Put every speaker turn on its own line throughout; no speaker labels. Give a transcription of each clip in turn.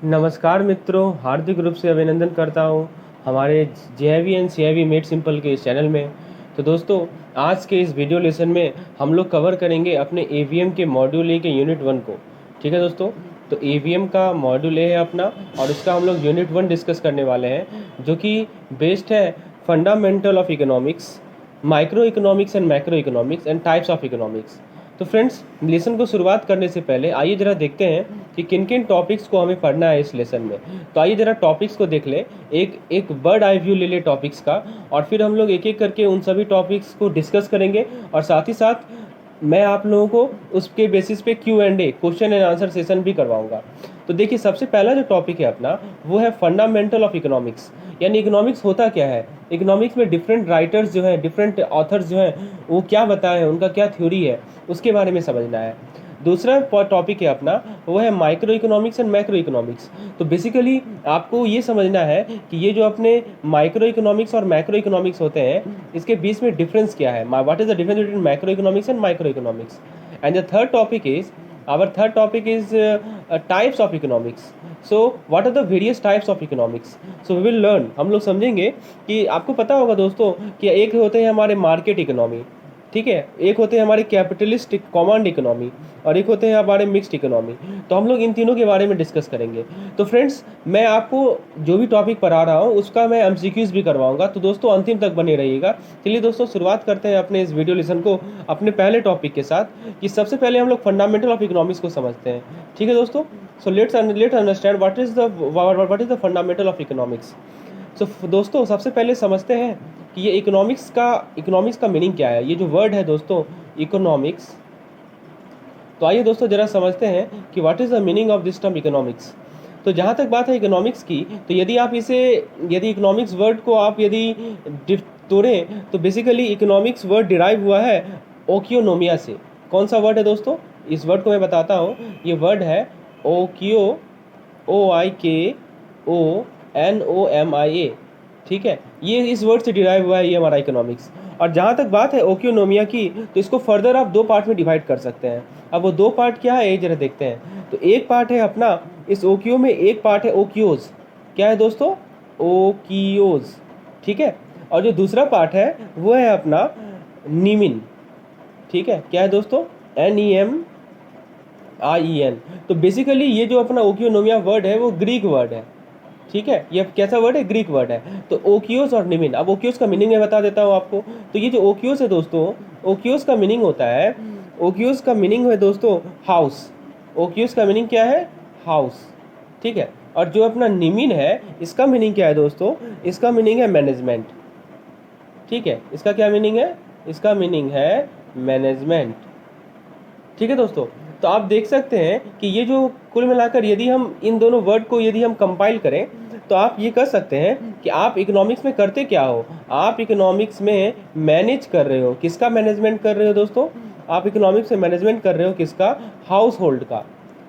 नमस्कार मित्रों, हार्दिक रूप से अभिनंदन करता हूँ हमारे जेआईवी एंड सीआईवी मेड सिंपल के इस चैनल में। तो दोस्तों, आज के इस वीडियो लेसन में हम लोग कवर करेंगे अपने एवीएम के मॉड्यूल ए के यूनिट 1 को। ठीक है दोस्तों, तो एवीएम का मॉड्यूल ए है अपना, और इसका हम लोग यूनिट 1 डिस्कस करने वाले हैं, जो कि बेस्ड है fundamental of economics, micro economics and macro economics and types of economics. तो फ्रेंड्स, लेसन को शुरुआत करने से पहले आइए ज़रा देखते हैं कि किन किन टॉपिक्स को हमें पढ़ना है इस लेसन में। तो आइए ज़रा टॉपिक्स को देख ले, एक एक बर्ड आई व्यू ले ले टॉपिक्स का, और फिर हम लोग एक एक करके उन सभी टॉपिक्स को डिस्कस करेंगे, और साथ ही साथ मैं आप लोगों को उसके बेसिस पे Q&A, question and answer session भी करवाऊंगा। तो देखिए, सबसे पहला जो टॉपिक है अपना, वो है फंडामेंटल ऑफ इकोनॉमिक्स, यानी इकोनॉमिक्स होता क्या है। इकोनॉमिक्स में डिफरेंट राइटर्स जो हैं, डिफरेंट ऑथर्स जो हैं, वो क्या बताए हैं, उनका क्या थ्योरी है, उसके बारे में समझना है। दूसरा टॉपिक है अपना, वो है micro economics and macro economics. तो बेसिकली आपको ये समझना है कि ये जो अपने माइक्रो इकोनॉमिक्स और मैक्रो इकोनॉमिक्स होते हैं, इसके बीच में डिफरेंस क्या है, what is the difference between micro economics and micro economics. And the third topic is, our third topic is types of economics. So what are the various types of economics? So we will learn, हम लोग समझेंगे कि आपको पता होगा दोस्तों कि एक होते हैं हमारे मार्केट इकोनॉमी, ठीक है, एक होते हैं हमारे कैपिटलिस्ट कमांड इकोनॉमी, और एक होते हैं हमारे मिक्स्ड इकोनॉमी। तो हम लोग इन तीनों के बारे में डिस्कस करेंगे। तो फ्रेंड्स, मैं आपको जो भी टॉपिक पढ़ा रहा हूँ उसका मैं एमसीक्यूज भी करवाऊंगा, तो दोस्तों अंतिम तक बने रहिएगा। चलिए दोस्तों, शुरुआत करते हैं अपने इस वीडियो लेसन को अपने पहले टॉपिक के साथ, कि सबसे पहले हम लोग फंडामेंटल ऑफ इकोनॉमिक्स को समझते हैं। ठीक है दोस्तों, so let understand what is the fundamental of economics. So दोस्तों, सबसे पहले समझते हैं कि ये इकोनॉमिक्स का मीनिंग क्या है। ये जो वर्ड है दोस्तों, इकोनॉमिक्स, तो आइए दोस्तों जरा समझते हैं कि what is the meaning of this term economics. तो जहाँ तक बात है इकोनॉमिक्स की, तो यदि इकोनॉमिक्स वर्ड को आप तोड़ें, तो बेसिकली इकोनॉमिक्स वर्ड डिराइव हुआ है ओकियोनोमिया से। कौन सा वर्ड है दोस्तों, इस वर्ड को मैं बताता हूँ। ये वर्ड है ओकियो, OIKONOMIA। ठीक है, ये इस वर्ड से डिराइव हुआ है ये हमारा इकोनॉमिक्स। और जहाँ तक बात है ओकियोनोमिया की, तो इसको फर्दर आप दो पार्ट में डिवाइड कर सकते हैं। अब वो दो पार्ट क्या है, ये जरा देखते हैं। तो एक पार्ट है अपना, इस ओकियो में एक पार्ट है ओकियोज। क्या है दोस्तों, ओकियोज। ठीक है, और जो दूसरा पार्ट है वो है अपना नीमिन। ठीक है, क्या है दोस्तों, NEMIEN। तो बेसिकली ये जो अपना ओकियोनोमिया वर्ड है वो ग्रीक वर्ड है। ठीक है, ये कैसा वर्ड है, ग्रीक वर्ड है। तो ओकियोस और निमिन, अब ओकियोस का मीनिंग मैं बता देता हूँ आपको। तो ये जो ओकियोस है दोस्तों, ओकियोस का मीनिंग होता है, ओकियोस का मीनिंग है दोस्तों हाउस। ओकियोस का मीनिंग क्या है, हाउस। ठीक है, और जो अपना निमिन है, इसका मीनिंग क्या है दोस्तों, इसका मीनिंग है मैनेजमेंट। ठीक है, इसका क्या मीनिंग है, इसका मीनिंग है मैनेजमेंट। ठीक है दोस्तों, तो आप देख सकते हैं कि ये जो कुल मिलाकर यदि हम इन दोनों वर्ड को यदि हम कंपाइल करें, तो आप ये कर सकते हैं कि आप इकोनॉमिक्स में करते क्या हो, आप इकोनॉमिक्स में मैनेज कर रहे हो। किसका मैनेजमेंट कर रहे हो दोस्तों, आप इकोनॉमिक्स में मैनेजमेंट कर रहे हो किसका, हाउस होल्ड का,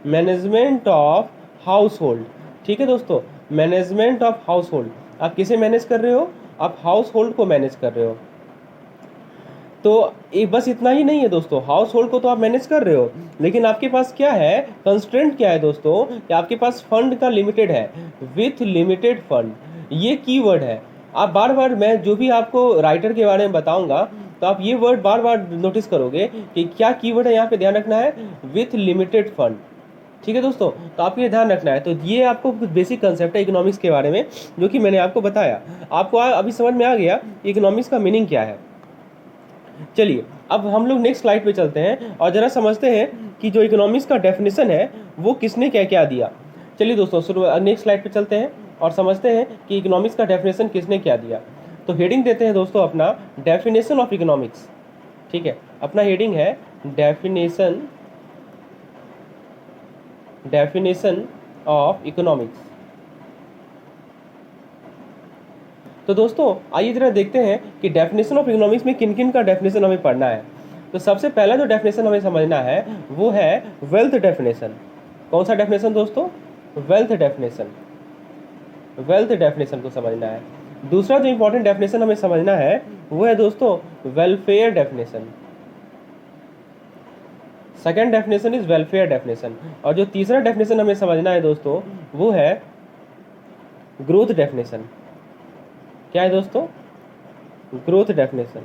मैनेजमेंट ऑफ हाउस होल्ड। ठीक है दोस्तों, मैनेजमेंट ऑफ हाउस होल्ड, आप किसे मैनेज कर रहे हो, आप हाउस होल्ड को मैनेज कर रहे हो। तो ये बस इतना ही नहीं है दोस्तों, हाउस होल्ड को तो आप मैनेज कर रहे हो, लेकिन आपके पास क्या है, कंस्ट्रेंट क्या है दोस्तों, कि आपके पास फंड का लिमिटेड है, विथ लिमिटेड फंड। ये कीवर्ड है। आप बार बार, मैं जो भी आपको राइटर के बारे में बताऊंगा, तो आप ये वर्ड बार बार नोटिस करोगे कि क्या कीवर्ड है, यहाँ पे ध्यान रखना है, विथ लिमिटेड फंड। ठीक है दोस्तों, तो आपको ये ध्यान रखना है। तो ये आपको कुछ बेसिक कंसेप्ट है इकोनॉमिक्स के बारे में, जो कि मैंने आपको बताया। आपको अभी समझ में आ गया इकोनॉमिक्स का मीनिंग क्या है। चलिए, अब हम लोग नेक्स्ट स्लाइड पे चलते हैं और ज़रा समझते हैं कि जो इकोनॉमिक्स का डेफिनेशन है वो किसने क्या क्या दिया। चलिए दोस्तों, शुरू नेक्स्ट स्लाइड पे चलते हैं और समझते हैं कि इकोनॉमिक्स का डेफिनेशन किसने क्या दिया। तो हेडिंग देते हैं दोस्तों अपना, डेफिनेशन ऑफ इकोनॉमिक्स। ठीक है, अपना हेडिंग है डेफिनेशन ऑफ इकोनॉमिक्स। तो दोस्तों आइए जरा देखते हैं कि डेफिनेशन ऑफ इकोनॉमिक्स में किन किन का डेफिनेशन हमें पढ़ना है। तो सबसे पहला जो डेफिनेशन हमें समझना है वो है वेल्थ डेफिनेशन। कौन सा डेफिनेशन दोस्तों, वेल्थ डेफिनेशन। वेल्थ डेफिनेशन को समझना है। दूसरा जो इंपॉर्टेंट डेफिनेशन हमें समझना है वो है दोस्तों welfare definition. Second definition is welfare definition. और जो तीसरा डेफिनेशन हमें समझना है दोस्तों वो है ग्रोथ डेफिनेशन। क्या है दोस्तों? Growth definition.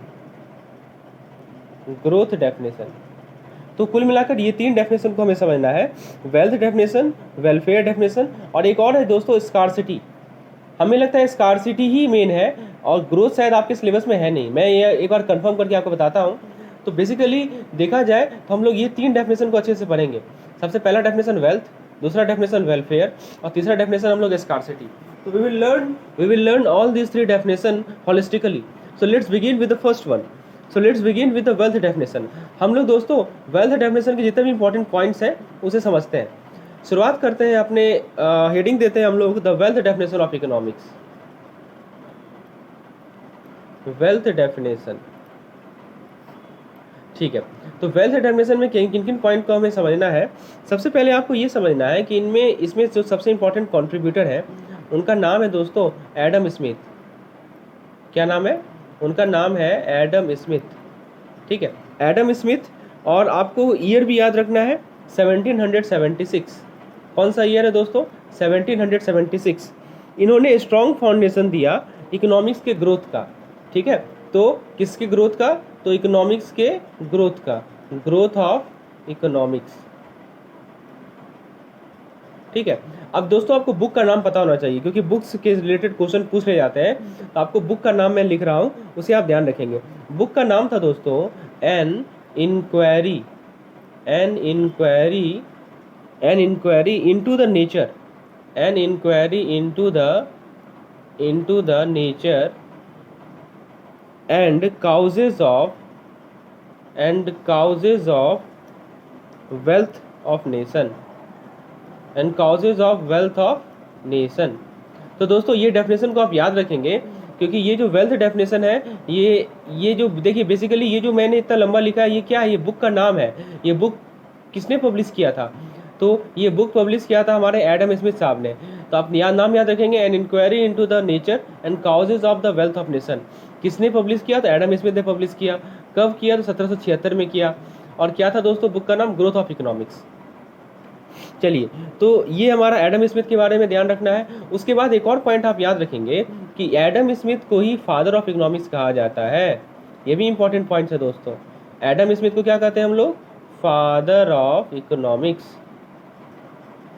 Growth definition. तो कुल मिलाकर ये तीन डेफिनेशन को हमें समझना है, वेल्थ डेफिनेशन, वेलफेयर डेफिनेशन, और एक और है दोस्तों स्कार्सिटी। हमें लगता है स्कार्सिटी ही मेन है और ग्रोथ शायद आपके सिलेबस में है नहीं, मैं ये एक बार कंफर्म करके आपको बताता हूँ। तो बेसिकली देखा जाए तो हम लोग ये तीन डेफिनेशन को अच्छे से पढ़ेंगे। सबसे पहला डेफिनेशन वेल्थ, दूसरा डेफिनेशन वेलफेयर, और तीसरा डेफिनेशन हम लोग स्कार्सिटी। तो we will learn all these three definition holistically. So let's begin with the first one. So let's begin with the wealth definition. हम लोग दोस्तों वेल्थ डेफिनेशन के जितने भी इंपॉर्टेंट पॉइंट्स हैं उसे समझते हैं। शुरुआत करते हैं अपने हेडिंग देते हैं हम लोग the wealth definition of economics. Wealth definition, ठीक है। तो वेल्थ डेफिनेशन में किन किन पॉइंट को हमें समझना है? सबसे पहले आपको ये समझना है कि इसमें जो सबसे इंपॉर्टेंट कंट्रीब्यूटर है उनका नाम है दोस्तों एडम स्मिथ। क्या नाम है? उनका नाम है एडम स्मिथ, ठीक है, एडम स्मिथ। और आपको ईयर भी याद रखना है 1776। कौन सा ईयर है दोस्तों? 1776। इन्होंने स्ट्रॉन्ग फाउंडेशन दिया इकोनॉमिक्स के ग्रोथ का, ठीक है। तो किसके ग्रोथ का? तो इकोनॉमिक्स के ग्रोथ का, ग्रोथ ऑफ इकोनॉमिक्स, ठीक है। अब दोस्तों आपको बुक का नाम पता होना चाहिए क्योंकि बुक्स के रिलेटेड क्वेश्चन पूछ ले जाते हैं। तो आपको बुक का नाम मैं लिख रहा हूँ, उसे आप ध्यान रखेंगे। बुक का नाम था दोस्तों an inquiry, an inquiry, an inquiry into the nature, an inquiry into the nature and causes of wealth of nation, and causes of wealth of nation. तो दोस्तों ये डेफिनेशन को आप याद रखेंगे क्योंकि ये जो वेल्थ डेफिनेशन है ये जो देखिए बेसिकली ये जो मैंने इतना लंबा लिखा है ये क्या है? ये बुक का नाम है। ये बुक किसने पब्लिश किया था? तो ये बुक पब्लिश किया था हमारे एडम स्मिथ साहब ने। तो आप नाम याद रखेंगे, an inquiry into the nature and causes of the wealth of nation. किसने पब्लिश किया? तो एडम स्मिथ ने पब्लिश किया। कब किया? तो 1776 में किया। और क्या था दोस्तों? बुक का नाम ग्रोथ ऑफ इकोनॉमिक्स। चलिए, तो ये हमारा एडम स्मिथ के बारे में ध्यान रखना है। उसके बाद एक और पॉइंट आप याद रखेंगे कि एडम स्मिथ को ही फादर ऑफ इकोनॉमिक्स कहा जाता है। ये भी इंपॉर्टेंट पॉइंट है दोस्तों। एडम स्मिथ को क्या कहते हैं हम लोग? Father of economics.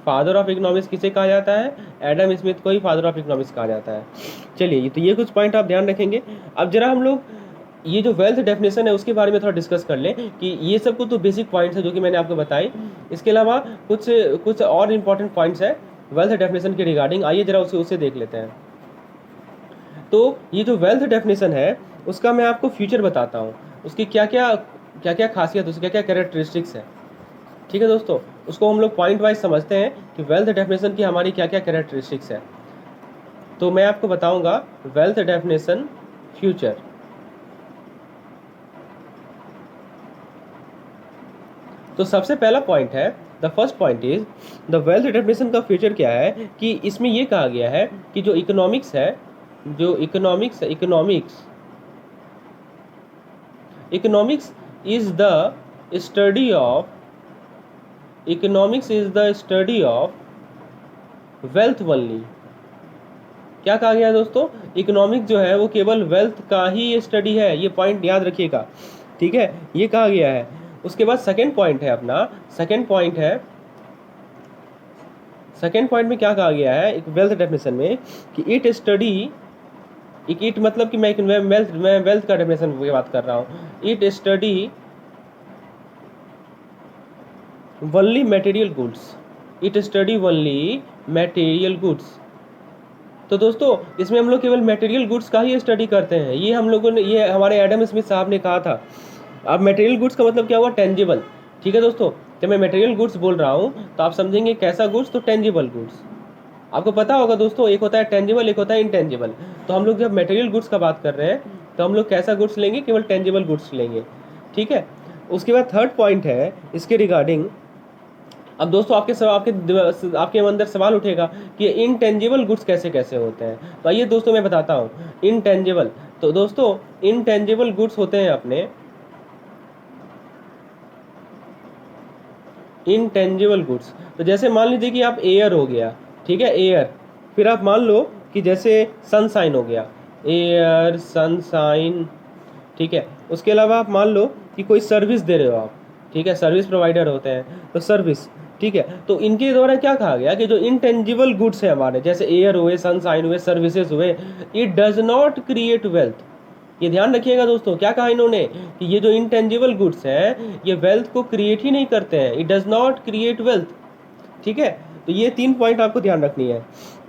Father of economics किसे कहा जाता है? एडम स्मिथ को ही फादर ऑफ इकोनॉमिक्स कहा जाता है। चलिए, तो ये कुछ पॉइंट आप ध्यान रखेंगे। अब जरा हम लोग ये जो वेल्थ डेफिनेशन है उसके बारे में थोड़ा डिस्कस कर लें कि ये सब कुछ तो बेसिक पॉइंट्स है जो कि मैंने आपको बताई। इसके अलावा कुछ और इम्पॉर्टेंट पॉइंट्स है वेल्थ डेफिनेशन के रिगार्डिंग। आइए जरा उसे देख लेते हैं। तो ये जो वेल्थ डेफिनेशन है उसका मैं आपको फ्यूचर बताता हूँ, उसकी क्या क्या खासियत, उसकी क्या क्या कैरेक्टरिस्टिक्स है, ठीक है दोस्तों। उसको हम लोग पॉइंट वाइज समझते हैं कि वेल्थ डेफिनेशन की हमारी क्या क्या कैरेक्टरिस्टिक्स है। तो मैं आपको बताऊंगा वेल्थ डेफिनेशन फ्यूचर। तो सबसे पहला पॉइंट है, the first point is the wealth definition का फ्यूचर क्या है कि इसमें ये कहा गया है कि जो इकोनॉमिक्स है, जो economics is the study of wealth only. क्या कहा गया है दोस्तों? इकोनॉमिक्स जो है वो केवल वेल्थ का ही स्टडी है। ये पॉइंट याद रखिएगा, ठीक है, ये कहा गया है। उसके बाद सेकंड पॉइंट है अपना, सेकंड पॉइंट में क्या कहा गया है एक वेल्थ डेफिनेशन में कि इट मतलब कि मैं वेल्थ का डेफिनेशन की बात कर रहा हूँ। It study only material goods. तो दोस्तों इसमें हम लोग केवल मटेरियल गुड्स का ही स्टडी करते हैं। ये हम लोगों ने, ये हमारे एडम स्मिथ साहब ने कहा था। अब मटेरियल गुड्स का मतलब क्या हुआ? टेंजिबल, ठीक है दोस्तों। जब मैं मटेरियल गुड्स बोल रहा हूँ तो आप समझेंगे कैसा गुड्स? तो टेंजिबल गुड्स। आपको पता होगा दोस्तों, एक होता है टेंजिबल, एक होता है इनटेंजिबल। तो हम लोग जब मटेरियल गुड्स का बात कर रहे हैं तो हम लोग कैसा गुड्स लेंगे? केवल टेंजिबल गुड्स लेंगे, ठीक है। उसके बाद थर्ड पॉइंट है इसके रिगार्डिंग। अब दोस्तों आपके अंदर सवाल उठेगा कि इनटेंजिबल गुड्स कैसे कैसे होते हैं। तो आइए दोस्तों मैं बताता हूँ इनटेंजिबल। तो दोस्तों इनटेंजिबल गुड्स होते हैं अपने इंटेंजिबल गुड्स, तो जैसे मान लीजिए कि आप एयर हो गया, ठीक है, एयर, फिर आप मान लो कि जैसे सनसाइन हो गया, एयर सनसाइन, ठीक है। उसके अलावा आप मान लो कि कोई सर्विस दे रहे हो आप, ठीक है, सर्विस प्रोवाइडर होते हैं तो सर्विस, ठीक है। तो इनके द्वारा क्या कहा गया कि जो इंटेंजिबल गुड्स है हमारे, जैसे एयर हुए, सनसाइन हुए, सर्विसेज हुए, it does not create wealth. ये ध्यान रखिएगा दोस्तों, क्या कहा इन्होंने कि ये जो इंटेंजिबल गुड्स हैं ये वेल्थ को क्रिएट ही नहीं करते हैं, it does not create wealth, ठीक है। तो ये 3 पॉइंट आपको ध्यान रखनी है,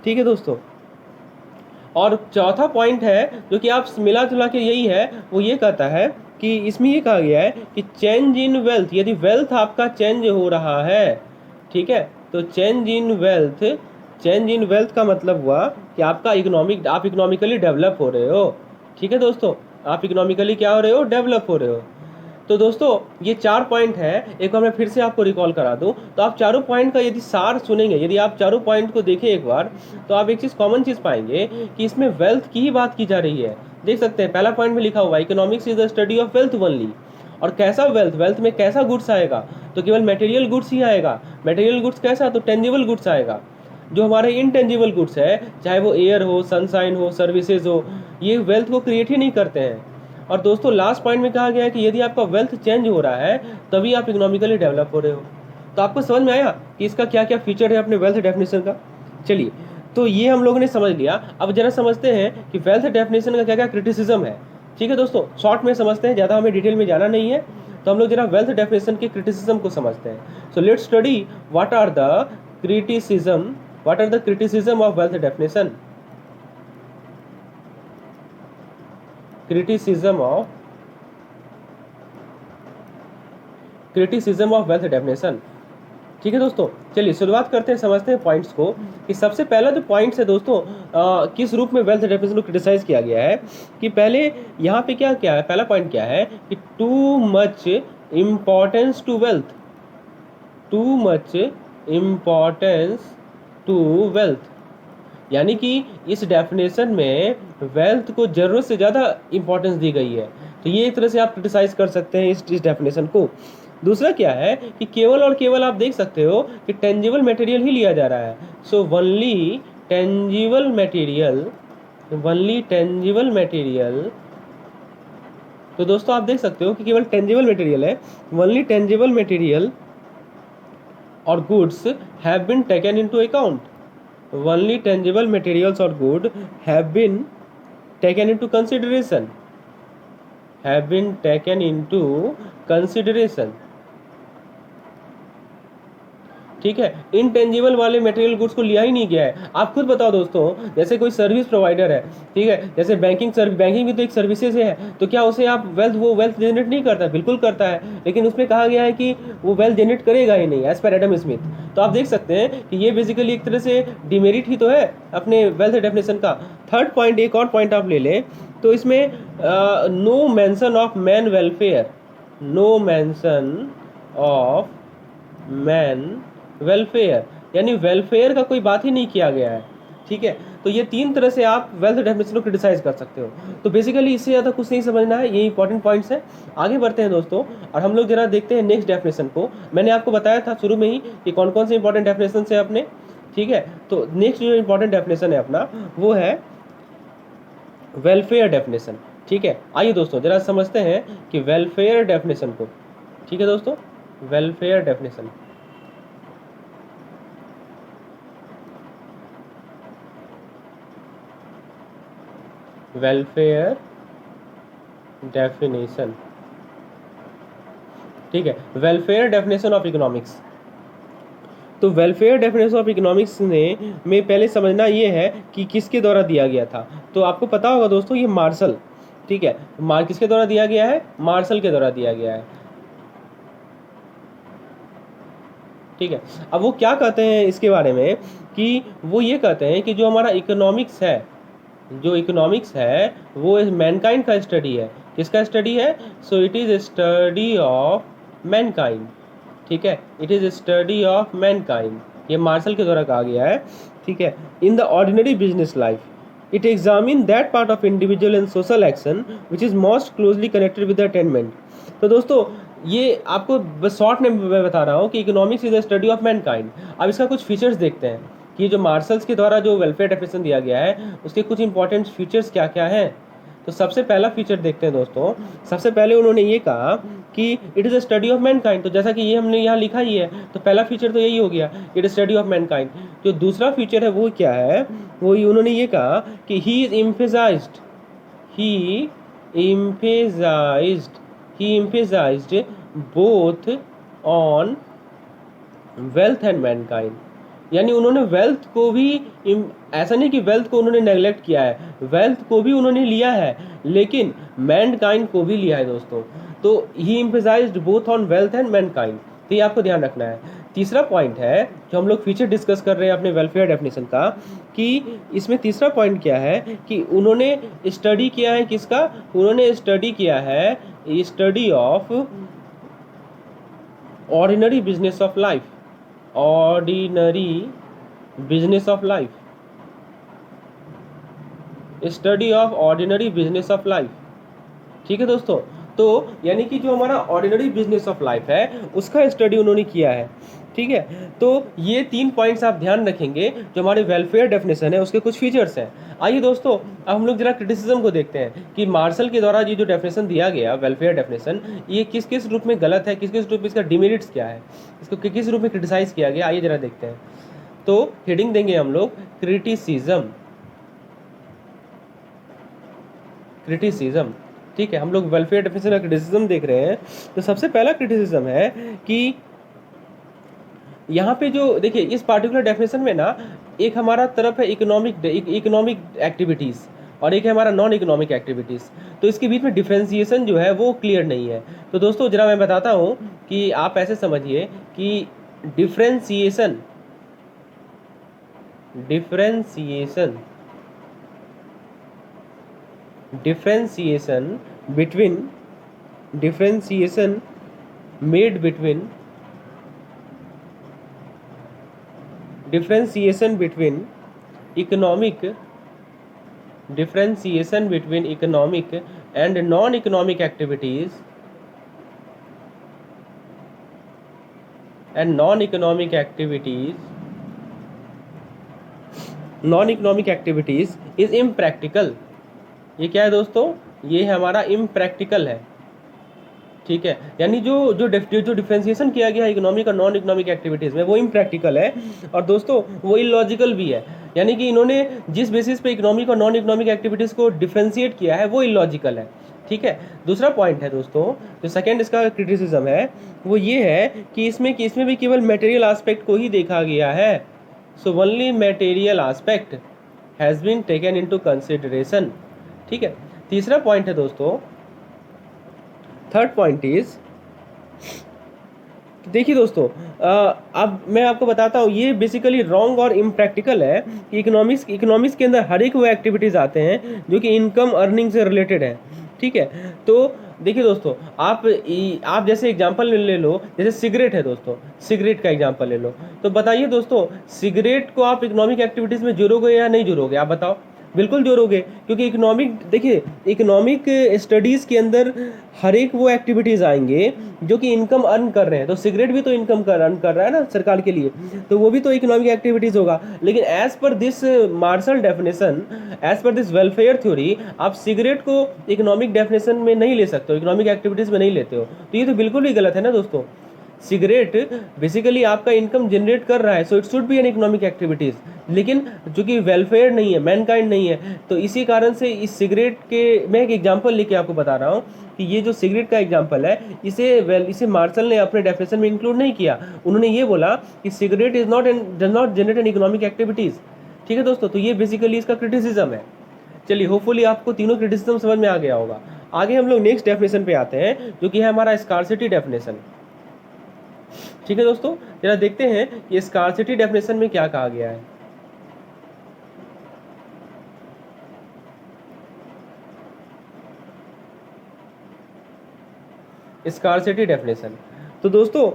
ठीक है दोस्तों। और चौथा पॉइंट है जो कि आप मिला जुला के यही है, वो ये कहता है कि इसमें ये कहा गया है कि चेंज इन वेल्थ, यदि वेल्थ आपका चेंज हो रहा है, ठीक है, तो change in wealth, change in wealth का मतलब हुआ कि आपका आप इकोनॉमिकली डेवलप हो रहे हो, ठीक है दोस्तों, आप इकोनॉमिकली क्या हो रहे हो, डेवलप हो रहे हो। तो दोस्तों ये 4 पॉइंट है, एक बार मैं फिर से आपको रिकॉल करा दूं, तो आप चारों पॉइंट का यदि सार सुनेंगे, यदि आप चारों पॉइंट को देखें एक बार, तो आप एक चीज़ कॉमन चीज़ पाएंगे कि इसमें वेल्थ की ही बात की जा रही है। देख सकते हैं पहला पॉइंट में लिखा हुआ है economics is the study of wealth only. और कैसा वेल्थ, वेल्थ में कैसा गुड्स आएगा, तो केवल मटेरियल गुड्स ही आएगा। मटेरियल गुड्स कैसा, तो टेंजिबल गुड्स आएगा। जो हमारे इनटेंजिबल गुड्स है, चाहे वो एयर हो, सनसाइन हो, सर्विसेज हो, ये वेल्थ को क्रिएट ही नहीं करते हैं। और दोस्तों लास्ट पॉइंट में कहा गया है कि यदि आपका वेल्थ चेंज हो रहा है तभी आप इकोनॉमिकली डेवलप हो रहे हो। तो आपको समझ में आया कि इसका क्या क्या फीचर है अपने वेल्थ डेफिनेशन का। चलिए, तो ये हम लोगों ने समझ लिया। अब जरा समझते हैं कि वेल्थ डेफिनेशन का क्या क्या क्रिटिसिज्म है, ठीक है दोस्तों, शॉर्ट में समझते हैं, ज़्यादा हमें डिटेल में जाना नहीं है। तो हम लोग जरा वेल्थ डेफिनेशन के क्रिटिसिज्म को समझते हैं। So let's study what are the criticism of wealth definition. Criticism of wealth definition, ठीक है दोस्तों। चलिए शुरुआत करते हैं, समझते हैं पॉइंट्स को। कि सबसे पहला जो पॉइंट्स है दोस्तों, किस रूप में वेल्थ डेफिनेशन को क्रिटिसाइज किया गया है, कि पहले यहाँ पे क्या क्या है, पहला पॉइंट क्या है कि too much importance to wealth, too much importance to wealth, यानी कि इस डेफिनेशन में वेल्थ को जरूरत से ज़्यादा इंपॉर्टेंस दी गई है। तो ये एक तरह से आप क्रिटिसाइज कर सकते हैं इस डेफिनेशन को। दूसरा क्या है कि केवल और केवल आप देख सकते हो कि टेंजिबल मटेरियल ही लिया जा रहा है। So only tangible material, only tangible material. तो दोस्तों आप देख सकते हो कि केवल टेंजिबल मटेरियल है, वनली टेंजिबल मटेरियल और goods have been taken into account, only tangible materials or good have been taken into consideration, have been taken into consideration, ठीक है। इनटेंजिबल वाले मटेरियल गुड्स को लिया ही नहीं गया है। आप खुद बताओ दोस्तों, जैसे कोई सर्विस प्रोवाइडर है, ठीक है, जैसे बैंकिंग भी तो एक सर्विसेज है, तो क्या उसे आप वेल्थ जनरेट नहीं करता, बिल्कुल करता है, लेकिन उसमें कहा गया है कि वो वेल्थ जनरेट करेगा ही नहीं, एज पर एडम स्मिथ। तो आप देख सकते हैं कि ये बेसिकली एक तरह से डिमेरिट ही तो है अपने वेल्थ डेफिनेशन का। थर्ड पॉइंट, एक और पॉइंट आप ले लें, तो इसमें no mention of man welfare, no mention of man welfare, यानी वेलफेयर का कोई बात ही नहीं किया गया है, ठीक है। तो ये 3 तरह से आप वेल्थ डेफिनेशन को क्रिटिसाइज कर सकते हो। तो बेसिकली इससे ज़्यादा कुछ नहीं समझना है, ये इंपॉर्टेंट पॉइंट्स हैं। आगे बढ़ते हैं दोस्तों, और हम लोग जरा देखते हैं नेक्स्ट डेफिनेशन को। मैंने आपको बताया था शुरू में ही कि कौन कौन से इंपॉर्टेंट डेफिनेशन है अपने, ठीक है। तो नेक्स्ट जो इंपॉर्टेंट डेफिनेशन है अपना, वो है वेलफेयर डेफिनेशन, ठीक है। आइए दोस्तों जरा समझते हैं कि वेलफेयर डेफिनेशन को, ठीक है दोस्तों, वेलफेयर डेफिनेशन। वेलफेयर डेफिनेशन, ठीक है, वेलफेयर डेफिनेशन ऑफ इकोनॉमिक्स। तो वेलफेयर डेफिनेशन ऑफ इकोनॉमिक्स में पहले समझना ये है कि किसके द्वारा दिया गया था। तो आपको पता होगा दोस्तों, ये मार्शल, ठीक है, किसके द्वारा दिया गया है, मार्शल के द्वारा दिया गया है, ठीक है। अब वो क्या कहते हैं इसके बारे में, कि वो ये कहते हैं कि जो हमारा इकोनॉमिक्स है, जो इकोनॉमिक्स है वो मैनकाइंड का स्टडी है। किसका स्टडी है, so it is study of Mankind, ठीक है, it is study of Mankind, ये मार्शल के द्वारा कहा गया है, ठीक है। In the ordinary business life it examine that part of individual and social action which is most closely connected with the attainment. तो दोस्तों ये आपको बस शॉर्ट में मैं बता रहा हूँ कि economics is the study of Mankind. अब इसका कुछ फीचर्स देखते हैं कि जो मार्शल्स के द्वारा जो वेलफेयर डेफिनेशन दिया गया है उसके कुछ इंपॉर्टेंट फीचर्स क्या क्या हैं। तो सबसे पहला फीचर देखते हैं दोस्तों। सबसे पहले उन्होंने ये कहा कि it is a study of Mankind. तो जैसा कि ये हमने यहाँ लिखा ही है, तो पहला फीचर तो यही हो गया, it is study of Mankind. जो दूसरा फीचर है वो क्या है, वो उन्होंने ये कहा कि he is emphasised, he emphasized both on wealth and mankind। यानी उन्होंने वेल्थ को भी ऐसा नहीं कि वेल्थ को उन्होंने नेगलेक्ट किया है, वेल्थ को भी उन्होंने लिया है लेकिन मैनकाइंड को भी लिया है दोस्तों। तो he emphasised both on wealth and mankind, तो ये आपको ध्यान रखना है। तीसरा पॉइंट है जो हम लोग फीचर डिस्कस कर रहे हैं अपने वेलफेयर डेफिनेशन का, कि इसमें तीसरा पॉइंट क्या है कि उन्होंने स्टडी किया है किसका, उन्होंने स्टडी किया है study of ordinary business of life, ordinary business of life, study of ordinary business of life. ठीक है दोस्तों, तो यानी कि जो हमारा ऑर्डिनरी बिजनेस ऑफ लाइफ है उसका स्टडी उन्होंने किया है। ठीक है, तो ये 3 पॉइंट्स आप ध्यान रखेंगे जो हमारे वेलफेयर डेफिनेशन है उसके कुछ फीचर्स हैं। आइए दोस्तों अब हम लोग जरा क्रिटिसिज्म को देखते हैं कि मार्शल के द्वारा ये जो डेफिनेशन दिया गया वेलफेयर डेफिनेशन, ये किस किस रूप में गलत है, किस किस रूप में इसका डिमेरिट्स क्या है, इसको किस रूप में क्रिटिसाइज किया गया, आइए जरा देखते हैं। तो हेडिंग देंगे हम लोग क्रिटिसिज्म, क्रिटिसिज्म। ठीक है, हम लोग वेलफेयर डेफिनेशन का क्रिटिसिज्म देख रहे हैं। तो सबसे पहला क्रिटिसिज्म है कि यहाँ पे जो देखिए इस पार्टिकुलर डेफिनेशन में ना एक हमारा तरफ है इकोनॉमिक एक्टिविटीज़ और एक है हमारा नॉन इकोनॉमिक एक्टिविटीज़। तो इसके बीच में डिफ्रेंसिएशन जो है वो क्लियर नहीं है। तो दोस्तों जरा मैं बताता हूँ कि आप ऐसे समझिए कि differentiation between economic and non-economic activities is impractical। ये क्या है दोस्तों, ये हमारा इम्प्रैक्टिकल है। ठीक है, यानी जो डिफरेंशिएशन किया गया है इकोनॉमिक और नॉन इकोनॉमिक एक्टिविटीज़ में वो इम्प्रैक्टिकल है और दोस्तों वो इलॉजिकल भी है। यानी कि इन्होंने जिस बेसिस पे इकोनॉमिक और नॉन इकोनॉमिक एक्टिविटीज़ को डिफरेंशिएट किया है वो इलॉजिकल है। ठीक है, दूसरा पॉइंट है दोस्तों, जो सेकेंड इसका क्रिटिसिज्म है वो ये है कि इसमें भी केवल मटेरियल एस्पेक्ट को ही देखा गया है। So only material aspect has been taken into consideration. ठीक है, तीसरा पॉइंट है दोस्तों, थर्ड पॉइंट इज, देखिए दोस्तों अब मैं आपको बताता हूँ ये बेसिकली रॉन्ग और इम्प्रैक्टिकल है कि इकोनॉमिक्स के अंदर हर एक वो एक्टिविटीज़ आते हैं जो कि इनकम अर्निंग से रिलेटेड है। ठीक है, तो देखिए दोस्तों आप जैसे एग्जांपल ले लो, जैसे सिगरेट है दोस्तों, सिगरेट का एग्जांपल ले लो, तो बताइए दोस्तों सिगरेट को आप इकोनॉमिक एक्टिविटीज़ में जोड़ोगे या नहीं जोड़ोगे, आप बताओ। बिल्कुल जोड़ोगे, क्योंकि देखिए इकोनॉमिक स्टडीज़ के अंदर हर एक वो एक्टिविटीज़ आएंगे जो कि इनकम अर्न कर रहे हैं। तो सिगरेट भी तो इनकम अर्न कर रहा है ना सरकार के लिए, तो वो भी तो इकोनॉमिक एक्टिविटीज़ होगा। लेकिन as per this Marshall definition, as per this welfare theory, आप सिगरेट को इकोनॉमिक डेफिनेशन में नहीं ले सकते हो, इकोनॉमिक एक्टिविटीज़ में नहीं लेते हो। तो ये तो बिल्कुल ही गलत है ना दोस्तों। सिगरेट बेसिकली आपका इनकम जनरेट कर रहा है, so it should be an economic activities, लेकिन जो कि वेलफेयर नहीं है, मैनकाइंड नहीं है। तो इसी कारण से इस सिगरेट के मैं एक एग्जांपल लेके आपको बता रहा हूँ कि ये जो सिगरेट का एग्जांपल है इसे मार्शल ने अपने डेफिनेशन में इंक्लूड नहीं किया। उन्होंने ये बोला कि cigarette does not generate an economic activities. ठीक है दोस्तों, तो ये बेसिकली इसका क्रिटिसिज्म है। चलिए होपफुली आपको तीनों क्रिटिसिज्म समझ में आ गया होगा। आगे हम लोग नेक्स्ट डेफिनेशन पे आते हैं जो कि है हमारा स्कार्सिटी डेफिनेशन। ठीक है दोस्तों, जरा देखते हैं कि स्कार्सिटी डेफिनेशन में क्या कहा गया है। स्कार्सिटी डेफिनेशन, तो दोस्तों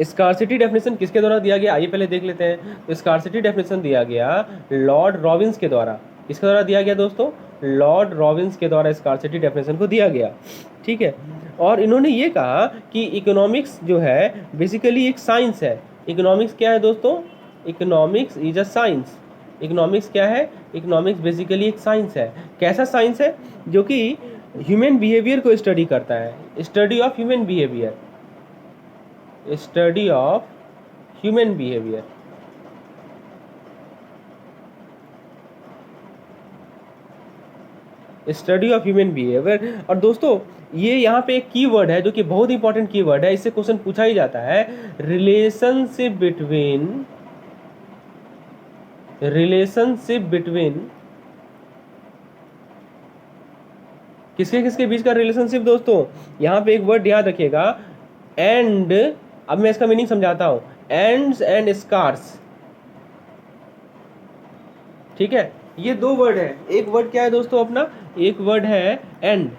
स्कार्सिटी डेफिनेशन किसके द्वारा दिया गया, आइए पहले देख लेते हैं। तो स्कार्सिटी डेफिनेशन दिया गया लॉर्ड रॉबिन्स के द्वारा। किसके द्वारा दिया गया दोस्तों, लॉर्ड रॉबिन्स के द्वारा स्कार्सिटी डेफिनेशन को दिया गया, ठीक है। और इन्होंने ये कहा कि इकोनॉमिक्स जो है बेसिकली एक साइंस है। इकोनॉमिक्स क्या है दोस्तों? Economics is a science. Economics क्या है? इकोनॉमिक्स बेसिकली एक साइंस है। कैसा साइंस है? जो कि ह्यूमन बिहेवियर को स्टडी करता है, study of human behaviour, study of human behaviour. Study of human behaviour. और दोस्तों ये यहाँ पे एक कीवर्ड है जो कि बहुत इंपॉर्टेंट कीवर्ड है, इससे क्वेश्चन पूछा ही जाता है। रिलेशनशिप बिटवीन किसके किसके बीच का रिलेशनशिप दोस्तों? यहाँ पे एक वर्ड याद रखिएगा, एंड। अब मैं इसका मीनिंग समझाता हूँ, एंड्स एंड स्कार्स, ठीक है। ये दो वर्ड है, एक वर्ड क्या है दोस्तों अपना? एक वर्ड है एंड,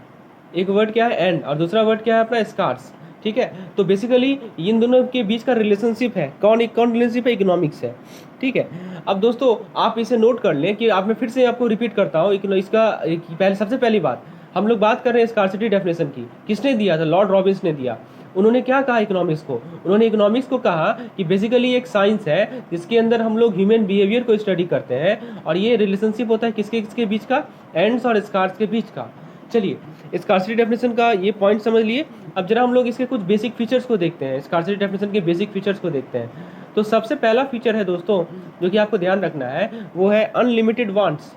एक वर्ड क्या है एंड, और दूसरा वर्ड क्या है अपना? स्कार्स, ठीक है। तो बेसिकली इन दोनों के बीच का रिलेशनशिप है, कौन रिलेशनशिप है? इकोनॉमिक्स है, ठीक है। अब दोस्तों आप इसे नोट कर लें कि आप, मैं फिर से आपको रिपीट करता हूँ इसका पहले, सबसे पहली बात हम लोग बात कर रहे हैं स्कार्सिटी डेफिनेशन की। किसने दिया था? लॉर्ड रॉबिन्स ने दिया। उन्होंने क्या कहा इकोनॉमिक्स को? उन्होंने इकोनॉमिक्स को कहा कि बेसिकली एक साइंस है जिसके अंदर हम लोग ह्यूमन बिहेवियर को स्टडी करते हैं, और ये रिलेशनशिप होता है किसके किसके बीच का? एंड्स और स्कार्स के बीच का। चलिए स्कार्सिटी डेफिनेशन का ये पॉइंट समझ लिए। अब जरा हम लोग इसके कुछ बेसिक फीचर्स को देखते हैं, स्कार्सिटी डेफिनेशन के बेसिक फीचर्स को देखते हैं। तो सबसे पहला फीचर है दोस्तों जो कि आपको ध्यान रखना है, वो है अनलिमिटेड वांट्स।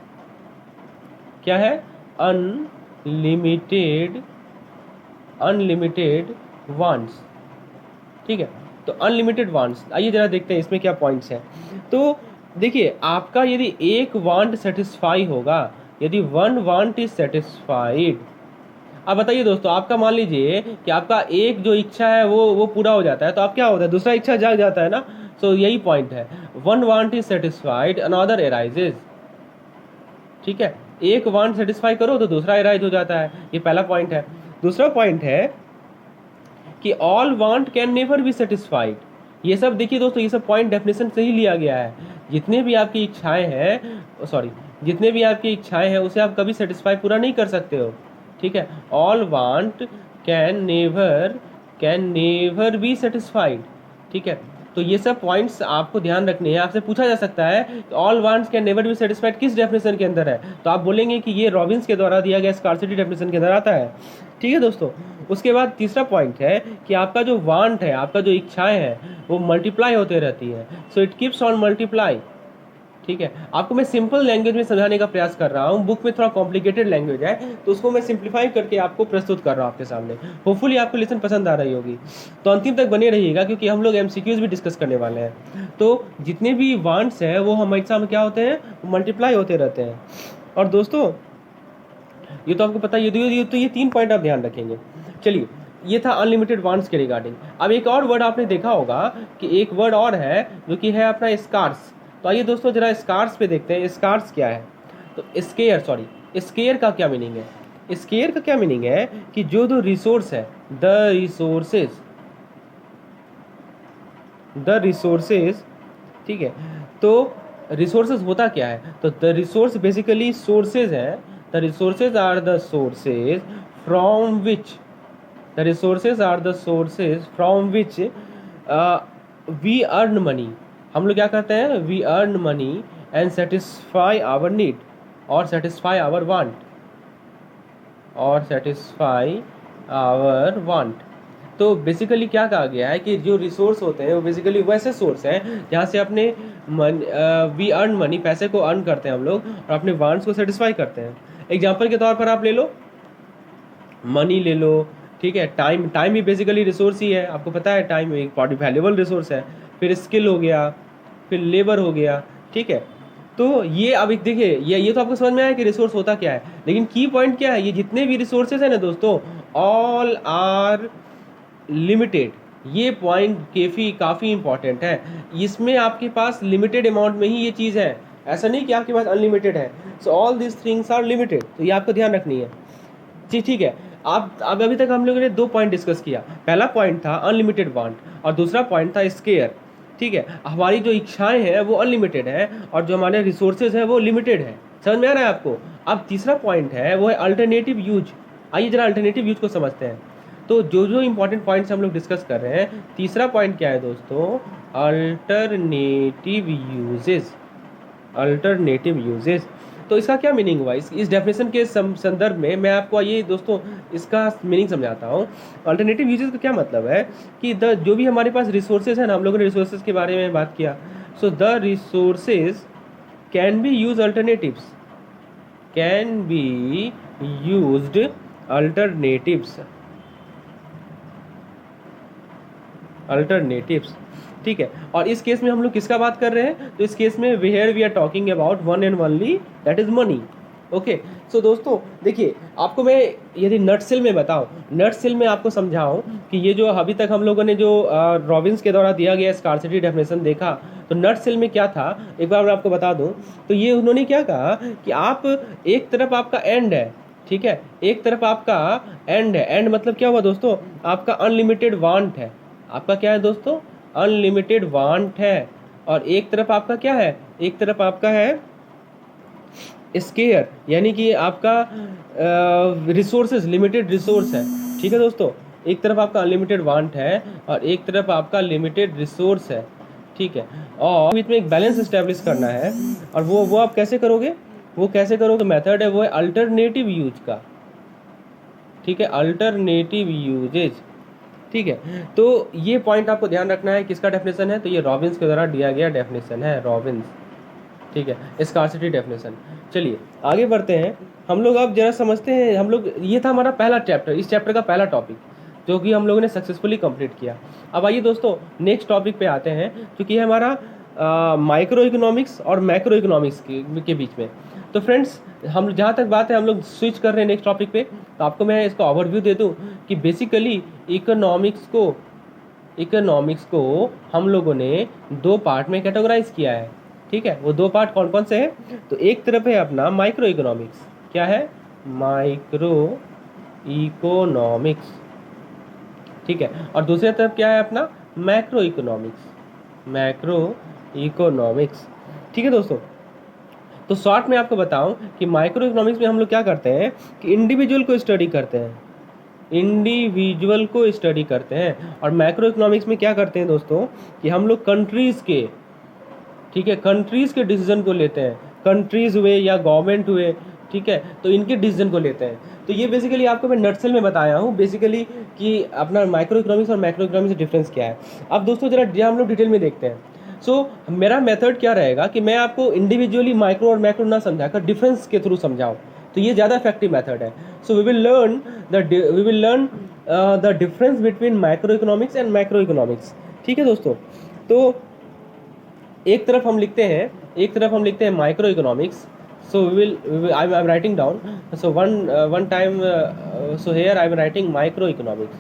क्या है? अनलिमिटेड वांट्स, ठीक है। तो अनलिमिटेड वांट्स, आइए जरा देखते हैं इसमें क्या पॉइंट्स हैं। तो देखिए आपका यदि एक वांट सेटिस्फाई होगा, यदि वन वांट इज सेटिस्फाइड। अब बताइए दोस्तों, आपका मान लीजिए कि आपका एक जो इच्छा है वो पूरा हो जाता है, तो आप क्या होता है? दूसरा इच्छा जाग जाता है ना। सो यही पॉइंट है, one want is satisfied another arises, ठीक है। एक वांट सेटिस्फाई करो तो दूसरा अराइज हो जाता है, ये पहला पॉइंट है। दूसरा पॉइंट है कि all want can never be satisfied. ये सब देखिए दोस्तों, ये सब पॉइंट डेफिनेशन से ही लिया गया है। जितने भी आपकी इच्छाएं हैं, जितने भी आपकी इच्छाएं हैं उसे आप कभी सेटिस्फाई पूरा नहीं कर सकते हो, ठीक है। All want can never be satisfied, ठीक है। तो ये सब पॉइंट्स आपको ध्यान रखने हैं। आपसे पूछा जा सकता है all wants can never be satisfied किस डेफिनेशन के अंदर है, तो आप बोलेंगे कि ये रॉबिन्स के द्वारा दिया गया स्कार्सिटी डेफिनेशन के अंदर आता है, ठीक है दोस्तों। उसके बाद तीसरा पॉइंट है कि आपका जो वांट है, आपका जो इच्छाएं हैं वो मल्टीप्लाई होते रहती है, so it keeps on multiply, ठीक है। आपको मैं सिंपल लैंग्वेज में समझाने का प्रयास कर रहा हूँ, बुक में थोड़ा कॉम्प्लिकेटेड लैंग्वेज है तो उसको मैं सिंप्लीफाई करके आपको प्रस्तुत कर रहा हूँ आपके सामने। होपफुली आपको लेसन पसंद आ रही होगी, तो अंतिम तक बने रहिएगा क्योंकि हम लोग एमसीक्यूज भी डिस्कस करने वाले हैं। तो जितने भी वांट्स हैं वो हमेशा क्या होते हैं? मल्टीप्लाई होते रहते हैं। और दोस्तों ये तो आपको पता है, तो ये 3 पॉइंट आप ध्यान रखेंगे। चलिए ये था अनलिमिटेड वांट्स के रिगार्डिंग। अब एक और वर्ड आपने देखा होगा कि एक वर्ड और है जो कि है अपना स्कार्स। तो आइए दोस्तों जरा स्कार्स पे देखते हैं, स्कार्स क्या है। तो स्केयर का क्या मीनिंग है? स्केयर का क्या मीनिंग है कि जो रिसोर्स है, द रिसोर्सेज, ठीक है। तो रिसोर्सेज होता क्या है? तो द रिसोर्स बेसिकली सोर्सेज है। The resources are the sources from which we earn money. हम लोग क्या करते हैं? We earn money and satisfy our need और सेटिस्फाई आवर वांट तो बेसिकली क्या कहा गया है कि जो रिसोर्स होते हैं वो बेसिकली वैसे सोर्स हैं जहाँ से अपने वी अर्न मनी, पैसे को अर्न करते हैं हम लोग और अपने वांट्स को सेटिस्फाई करते हैं। एग्जाम्पल के तौर पर आप ले लो, मनी ले लो, ठीक है। टाइम भी बेसिकली रिसोर्स ही है, आपको पता है टाइम एक बहुत वैल्यूबल रिसोर्स है। फिर स्किल हो गया, फिर लेबर हो गया, ठीक है। तो ये अब एक देखिए, ये तो आपको समझ में आया कि रिसोर्स होता क्या है, लेकिन की पॉइंट क्या है? ये जितने भी रिसोर्सेज हैं ना दोस्तों, ऑल आर लिमिटेड। ये पॉइंट काफ़ी इंपॉर्टेंट है। इसमें आपके पास लिमिटेड अमाउंट में ही ये चीज़ है, ऐसा नहीं कि आपके पास अनलिमिटेड है। So all this things are limited, तो ये आपको ध्यान रखनी है जी, ठीक है। आप अब अभी तक हम लोगों ने 2 पॉइंट डिस्कस किया। पहला पॉइंट था अनलिमिटेड वांट और दूसरा पॉइंट था स्केयर, ठीक है। हमारी जो इच्छाएं हैं वो अनलिमिटेड है और जो हमारे रिसोर्सेज हैं वो लिमिटेड है, समझ में आ रहा है आपको? अब तीसरा पॉइंट है वो है अल्टरनेटिव यूज। आइए जरा अल्टरनेटिव यूज को समझते हैं। तो जो जो इंपॉर्टेंट पॉइंट्स हम लोग डिस्कस कर रहे हैं, तीसरा पॉइंट क्या है दोस्तों? Alternative uses. अल्टरनेटिव यूजेस, तो इसका क्या मीनिंग हुआ? इस डेफिनेशन के संदर्भ में मैं आपको ये दोस्तों इसका मीनिंग समझाता हूँ। अल्टरनेटिव यूजेस का क्या मतलब है कि जो भी हमारे पास रिसोर्सेज है ना, हम लोगों ने रिसोर्सेज के बारे में बात किया। So the resources can be use alternatives, can be used alternatives, alternatives, ठीक है। और इस केस में हम लोग किसका बात कर रहे हैं? तो इस केस में where we are talking about one and only, that is money. Okay, so दोस्तों देखिए, आपको मैं यदि नटसेल में बताऊं, नटसेल में आपको समझाऊं कि ये जो अभी तक हम लोगों ने जो रॉबिन्स के द्वारा दिया गया स्कार्सिटी डेफिनेशन देखा, तो नटसेल में क्या था एक बार मैं आपको बता दूं। तो ये उन्होंने क्या कहा कि आप एक तरफ आपका एंड है, ठीक है, एक तरफ आपका एंड है। एंड मतलब क्या हुआ दोस्तों? आपका अनलिमिटेड वांट है। आपका क्या है दोस्तों? अनलिमिटेड वांट है। और एक तरफ आपका क्या है? एक तरफ आपका है स्केयर, यानी कि आपका रिसोर्सेज, लिमिटेड रिसोर्स है, ठीक है दोस्तों। एक तरफ आपका अनलिमिटेड वांट है और एक तरफ आपका लिमिटेड रिसोर्स है, ठीक है। और बीच में एक बैलेंस इस्टेब्लिश करना है, और वो आप कैसे करोगे? वो कैसे करोगे? मेथड है वो है अल्टरनेटिव यूज का, ठीक है, अल्टरनेटिव यूजेज, ठीक है। तो ये पॉइंट आपको ध्यान रखना है। किसका डेफिनेशन है? तो ये रॉबिन्स के द्वारा दिया गया डेफिनेशन है, रॉबिन्स, ठीक है, स्कार्सिटी डेफिनेशन। चलिए आगे बढ़ते हैं हम लोग। अब जरा समझते हैं हम लोग, ये था हमारा पहला चैप्टर, इस चैप्टर का पहला टॉपिक जो कि हम लोगों ने सक्सेसफुली कंप्लीट किया। अब आइए दोस्तों नेक्स्ट टॉपिक पे आते हैं, क्योंकि है हमारा माइक्रो इकोनॉमिक्स और मैक्रो इकोनॉमिक्स के बीच में। तो फ्रेंड्स, हम जहाँ तक बात है हम लोग स्विच कर रहे हैं नेक्स्ट टॉपिक पे। तो आपको मैं इसका ओवरव्यू दे दूँ कि बेसिकली इकोनॉमिक्स को हम लोगों ने दो पार्ट में कैटेगराइज किया है, ठीक है। वो दो पार्ट कौन कौन से हैं? तो एक तरफ है अपना माइक्रो इकोनॉमिक्स, क्या है? माइक्रो इकोनॉमिक्स, ठीक है। और दूसरी तरफ क्या है अपना? मैक्रो इकोनॉमिक्स, मैक्रो इकोनॉमिक्स, ठीक है दोस्तों। तो शॉर्ट में आपको बताऊं कि माइक्रो इकोनॉमिक्स में हम लोग क्या करते हैं कि इंडिविजुअल को स्टडी करते हैं, इंडिविजुअल को स्टडी करते हैं। और मैक्रो इकोनॉमिक्स में क्या करते हैं दोस्तों कि हम लोग कंट्रीज़ के, ठीक है, कंट्रीज़ के डिसीजन को लेते हैं, कंट्रीज़ हुए या गवर्नमेंट हुए, ठीक है, तो इनके डिसीजन को लेते हैं। तो ये बेसिकली आपको मैं नटसेल में बताया हूँ बेसिकली कि अपना माइक्रो इकोनॉमिक्स और मैक्रो इकोनॉमिक्स से डिफरेंस क्या है। अब दोस्तों जरा हम लोग डिटेल में देखते हैं। सो मेरा मेथड क्या रहेगा कि मैं आपको इंडिविजुअली माइक्रो और मैक्रो ना समझाकर डिफरेंस के थ्रू समझाऊँ, तो ये ज़्यादा इफेक्टिव मेथड है। So we will learn the difference between micro economics and macro economics, ठीक है दोस्तों। तो एक तरफ हम लिखते हैं micro economics. So I'm writing down. So one time. So here I'm writing microeconomics,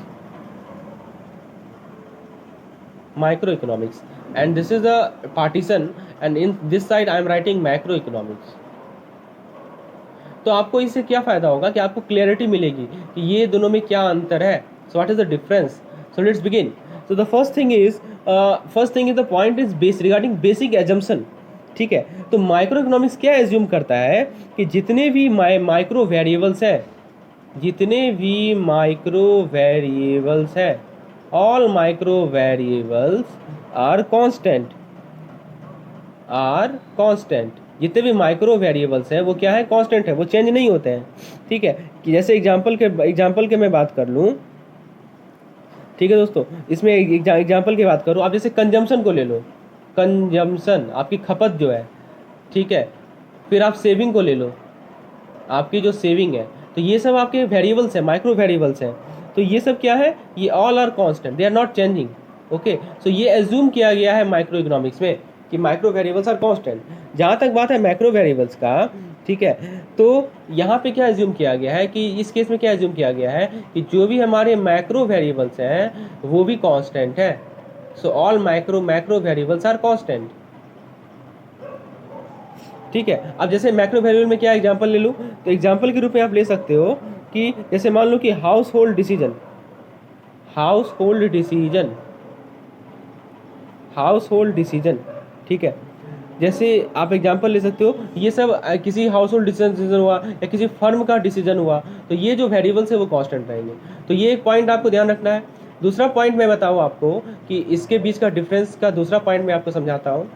and this is a partition, and in this side I'm writing macroeconomics. तो आपको इससे क्या फ़ायदा होगा कि आपको क्लियरिटी मिलेगी कि ये दोनों में क्या अंतर है। So what is the difference? So let's begin. So the first thing is the point is base regarding basic assumption, ठीक है। तो माइक्रो इकोनॉमिक्स क्या एज्यूम करता है कि जितने भी माइक्रो वेरिएबल्स हैं, all micro variables are constant, जितने भी माइक्रो वेरिएबल्स हैं वो क्या है? कांस्टेंट है, वो चेंज नहीं होते हैं, ठीक है। कि जैसे एग्जांपल के मैं बात कर लूँ, ठीक है दोस्तों, इसमें एग्जांपल की बात करूँ, आप जैसे कंजम्पशन को ले लो, कंजम्पशन आपकी खपत जो है, ठीक है। फिर आप सेविंग को ले लो, आपकी जो सेविंग है, तो ये सब आपके वेरिएबल्स हैं, माइक्रो वेरिएबल्स हैं। तो ये सब क्या है? ये all are constant, they are not changing, okay. So ये एज्यूम किया गया है माइक्रो इकोनॉमिक्स में कि माइक्रो वेरिएबल्स आर कांस्टेंट। जहाँ तक बात है मैक्रो वेरिएबल्स का, ठीक है, तो यहाँ पे क्या एज्यूम किया गया है कि इस केस में क्या एज्यूम किया गया है कि जो भी हमारे मैक्रो वेरिएबल्स हैं वो भी कांस्टेंट है। So all macro variables are constant, ठीक है। अब जैसे मैक्रो वेरिएबल में क्या एग्जांपल ले लूँ, तो एग्जांपल के रूप में आप ले सकते हो कि जैसे मान लो कि हाउस होल्ड डिसीजन, ठीक है। जैसे आप एग्जांपल ले सकते हो, ये सब किसी हाउस होल्ड डिसीजन हुआ या किसी फर्म का डिसीजन हुआ, तो ये जो वेरिएबल्स है वो कांस्टेंट रहेंगे। तो ये एक पॉइंट आपको ध्यान रखना है। दूसरा पॉइंट मैं बताऊँ आपको कि इसके बीच का डिफरेंस का दूसरा पॉइंट मैं आपको समझाता हूँ।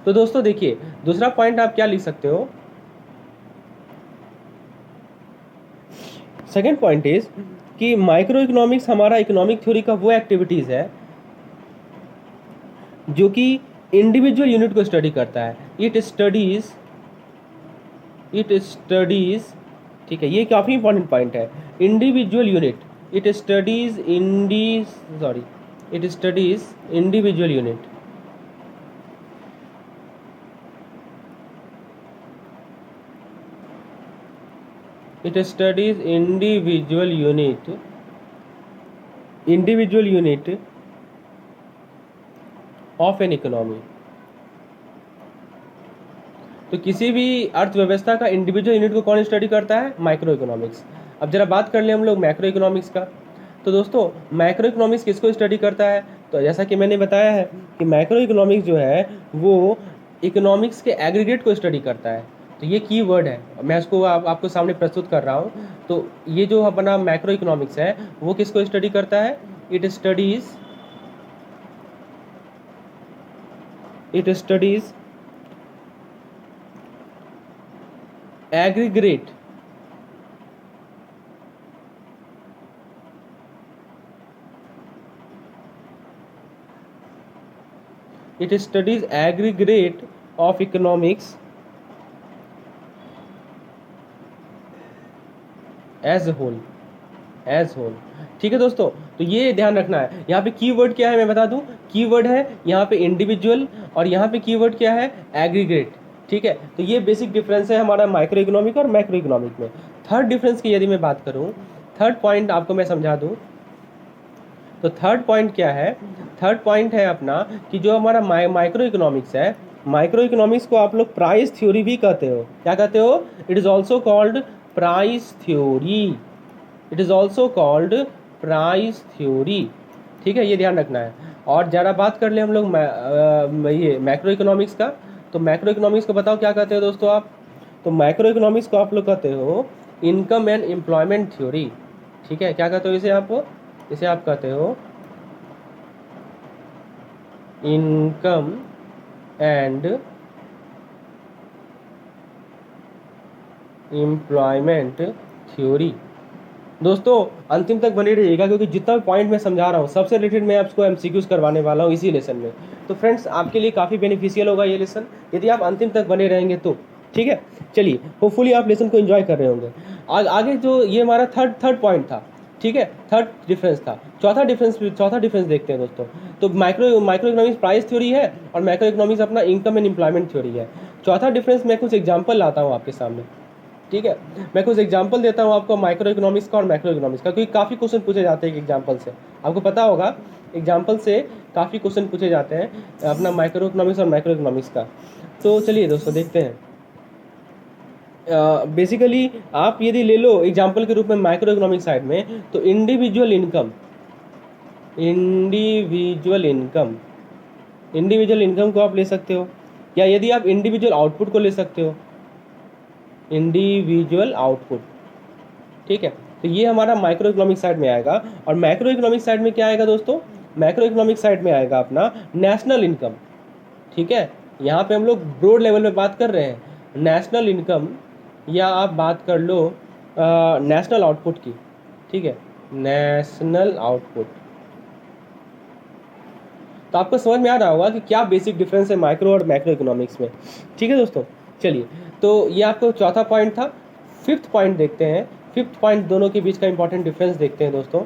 तो दोस्तों देखिए, दूसरा पॉइंट आप क्या लिख सकते हो, सेकेंड पॉइंट इज कि माइक्रो इकोनॉमिक्स हमारा इकोनॉमिक थ्योरी का वो एक्टिविटीज़ है जो कि इंडिविजुअल यूनिट को स्टडी करता है। इट स्टडीज, ठीक है, ये काफ़ी इंपॉर्टेंट पॉइंट है। Individual unit, it studies individual unit. It studies individual unit of an economy। तो किसी भी अर्थव्यवस्था का इंडिविजुअल यूनिट को कौन स्टडी करता है? Micro economics. अब जरा बात कर ले हम लोग मैक्रो इकोनॉमिक्स का। तो दोस्तों मैक्रो इकोनॉमिक्स किसको स्टडी करता है? तो जैसा कि मैंने बताया है कि मैक्रो इकोनॉमिक्स जो है वो इकोनॉमिक्स के एग्रीगेट को स्टडी करता है। तो ये की वर्ड है, मैं इसको आपको सामने प्रस्तुत कर रहा हूँ। तो ये जो अपना मैक्रो इकोनॉमिक्स है वो किसको स्टडी करता है? It studies aggregate of economics as whole. ठीक है दोस्तों, तो ये ध्यान रखना है। यहाँ पे कीवर्ड क्या है मैं बता दूं, कीवर्ड है यहाँ पे इंडिविजुअल और यहाँ पे कीवर्ड क्या है? एग्रीगेट। ठीक है, तो ये बेसिक डिफरेंस है हमारा माइक्रो इकोनॉमिक और मैक्रो इकोनॉमिक में। थर्ड डिफरेंस की यदि मैं बात करूँ, थर्ड पॉइंट आपको मैं समझा दूँ, तो थर्ड पॉइंट क्या है? थर्ड पॉइंट है अपना कि जो हमारा माइक्रो इकोनॉमिक्स है, माइक्रो इकोनॉमिक्स को आप लोग प्राइस थ्योरी भी कहते हो। क्या कहते हो? It is also called price theory. ठीक है, ये ध्यान रखना है। और ज़रा बात कर ले हम लोग ये मैक्रो इकोनॉमिक्स का। तो मैक्रो इकोनॉमिक्स को बताओ क्या कहते हो दोस्तों आप? तो मैक्रो इकोनॉमिक्स को आप लोग कहते हो इनकम एंड एम्प्लॉयमेंट थ्योरी। ठीक है, क्या कहते हो इसे आप कहते हो इनकम एंड एम्प्लॉयमेंट थ्योरी। दोस्तों अंतिम तक बने रहिएगा क्योंकि जितना भी पॉइंट मैं समझा रहा हूँ सबसे रिलेटेड मैं आपको एमसीक्यूज करवाने वाला हूँ इसी लेसन में। तो फ्रेंड्स आपके लिए काफ़ी बेनिफिशियल होगा ये लेसन यदि आप अंतिम तक बने रहेंगे तो। ठीक है, चलिए, होपफुली आप लेसन को एंजॉय कर रहे होंगे। आगे जो ये हमारा थर्ड पॉइंट था, ठीक है, थर्ड डिफरेंस था। चौथा डिफरेंस देखते हैं दोस्तों। तो माइक्रो इकोनॉमिक्स प्राइस थ्योरी है और मैक्रो इकोनॉमिक्स अपना इनकम एंड एम्प्लॉयमेंट थ्योरी है। चौथा डिफरेंस मैं कुछ एग्जाम्पल लाता हूँ आपके सामने। ठीक है, मैं कुछ एग्जांपल देता हूँ आपको माइक्रो इकोनॉमिक्स का और मैक्रो इकोनॉमिक्स का, क्योंकि काफ़ी क्वेश्चन पूछे जाते हैं एग्जांपल से। आपको पता होगा एग्जांपल से काफ़ी क्वेश्चन पूछे जाते हैं अपना माइक्रो इकोनॉमिक्स और मैक्रो इकोनॉमिक्स का। तो चलिए दोस्तों देखते हैं। बेसिकली आप यदि ले लो एग्जाम्पल के रूप में माइक्रो इकोनॉमिक साइड में, तो इंडिविजुअल इनकम को आप ले सकते हो, या यदि आप इंडिविजुअल आउटपुट को ले सकते हो, इंडिविजुअल आउटपुट। ठीक है, तो ये हमारा माइक्रो इकोनॉमिक साइड में आएगा। और मैक्रो इकोनॉमिक साइड में क्या आएगा दोस्तों? मैक्रो इकोनॉमिक साइड में आएगा अपना नेशनल इनकम। ठीक है, यहाँ पे हम लोग ब्रॉड लेवल में बात कर रहे हैं नेशनल इनकम, या आप बात कर लो नेशनल आउटपुट की। ठीक है, नेशनल आउटपुट। तो आपको समझ में आ रहा होगा कि क्या बेसिक डिफरेंस है माइक्रो और मैक्रो इकोनॉमिक्स में। ठीक है दोस्तों, चलिए, तो ये आपको चौथा पॉइंट था। फिफ्थ पॉइंट देखते हैं। फिफ्थ पॉइंट दोनों के बीच का इंपॉर्टेंट डिफरेंस देखते हैं दोस्तों।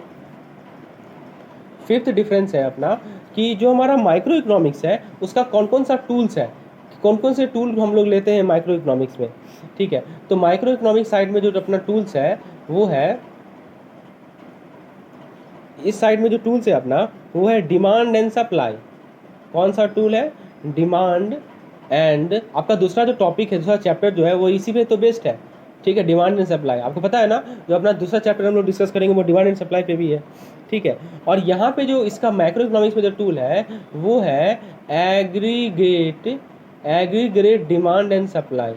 फिफ्थ डिफरेंस है अपना कि जो हमारा माइक्रो इकोनॉमिक्स है उसका कौन कौन सा टूल्स है, कौन कौन से टूल हम लोग लेते हैं माइक्रो इकोनॉमिक्स में। ठीक है, तो माइक्रो इकोनॉमिक साइड में जो अपना टूल्स है वो है, इस साइड में जो टूल्स है अपना वो है डिमांड एंड सप्लाई। कौन सा टूल है? डिमांड एंड, आपका दूसरा जो टॉपिक है, दूसरा चैप्टर जो है वो इसी पे तो बेस्ड है। ठीक है, डिमांड एंड सप्लाई आपको पता है ना, जो अपना दूसरा चैप्टर हम लोग डिस्कस करेंगे वो डिमांड एंड सप्लाई पे भी है। ठीक है, और यहाँ पे जो इसका मैक्रो इकोनॉमिक्स में जो टूल है वो है aggregate demand and supply,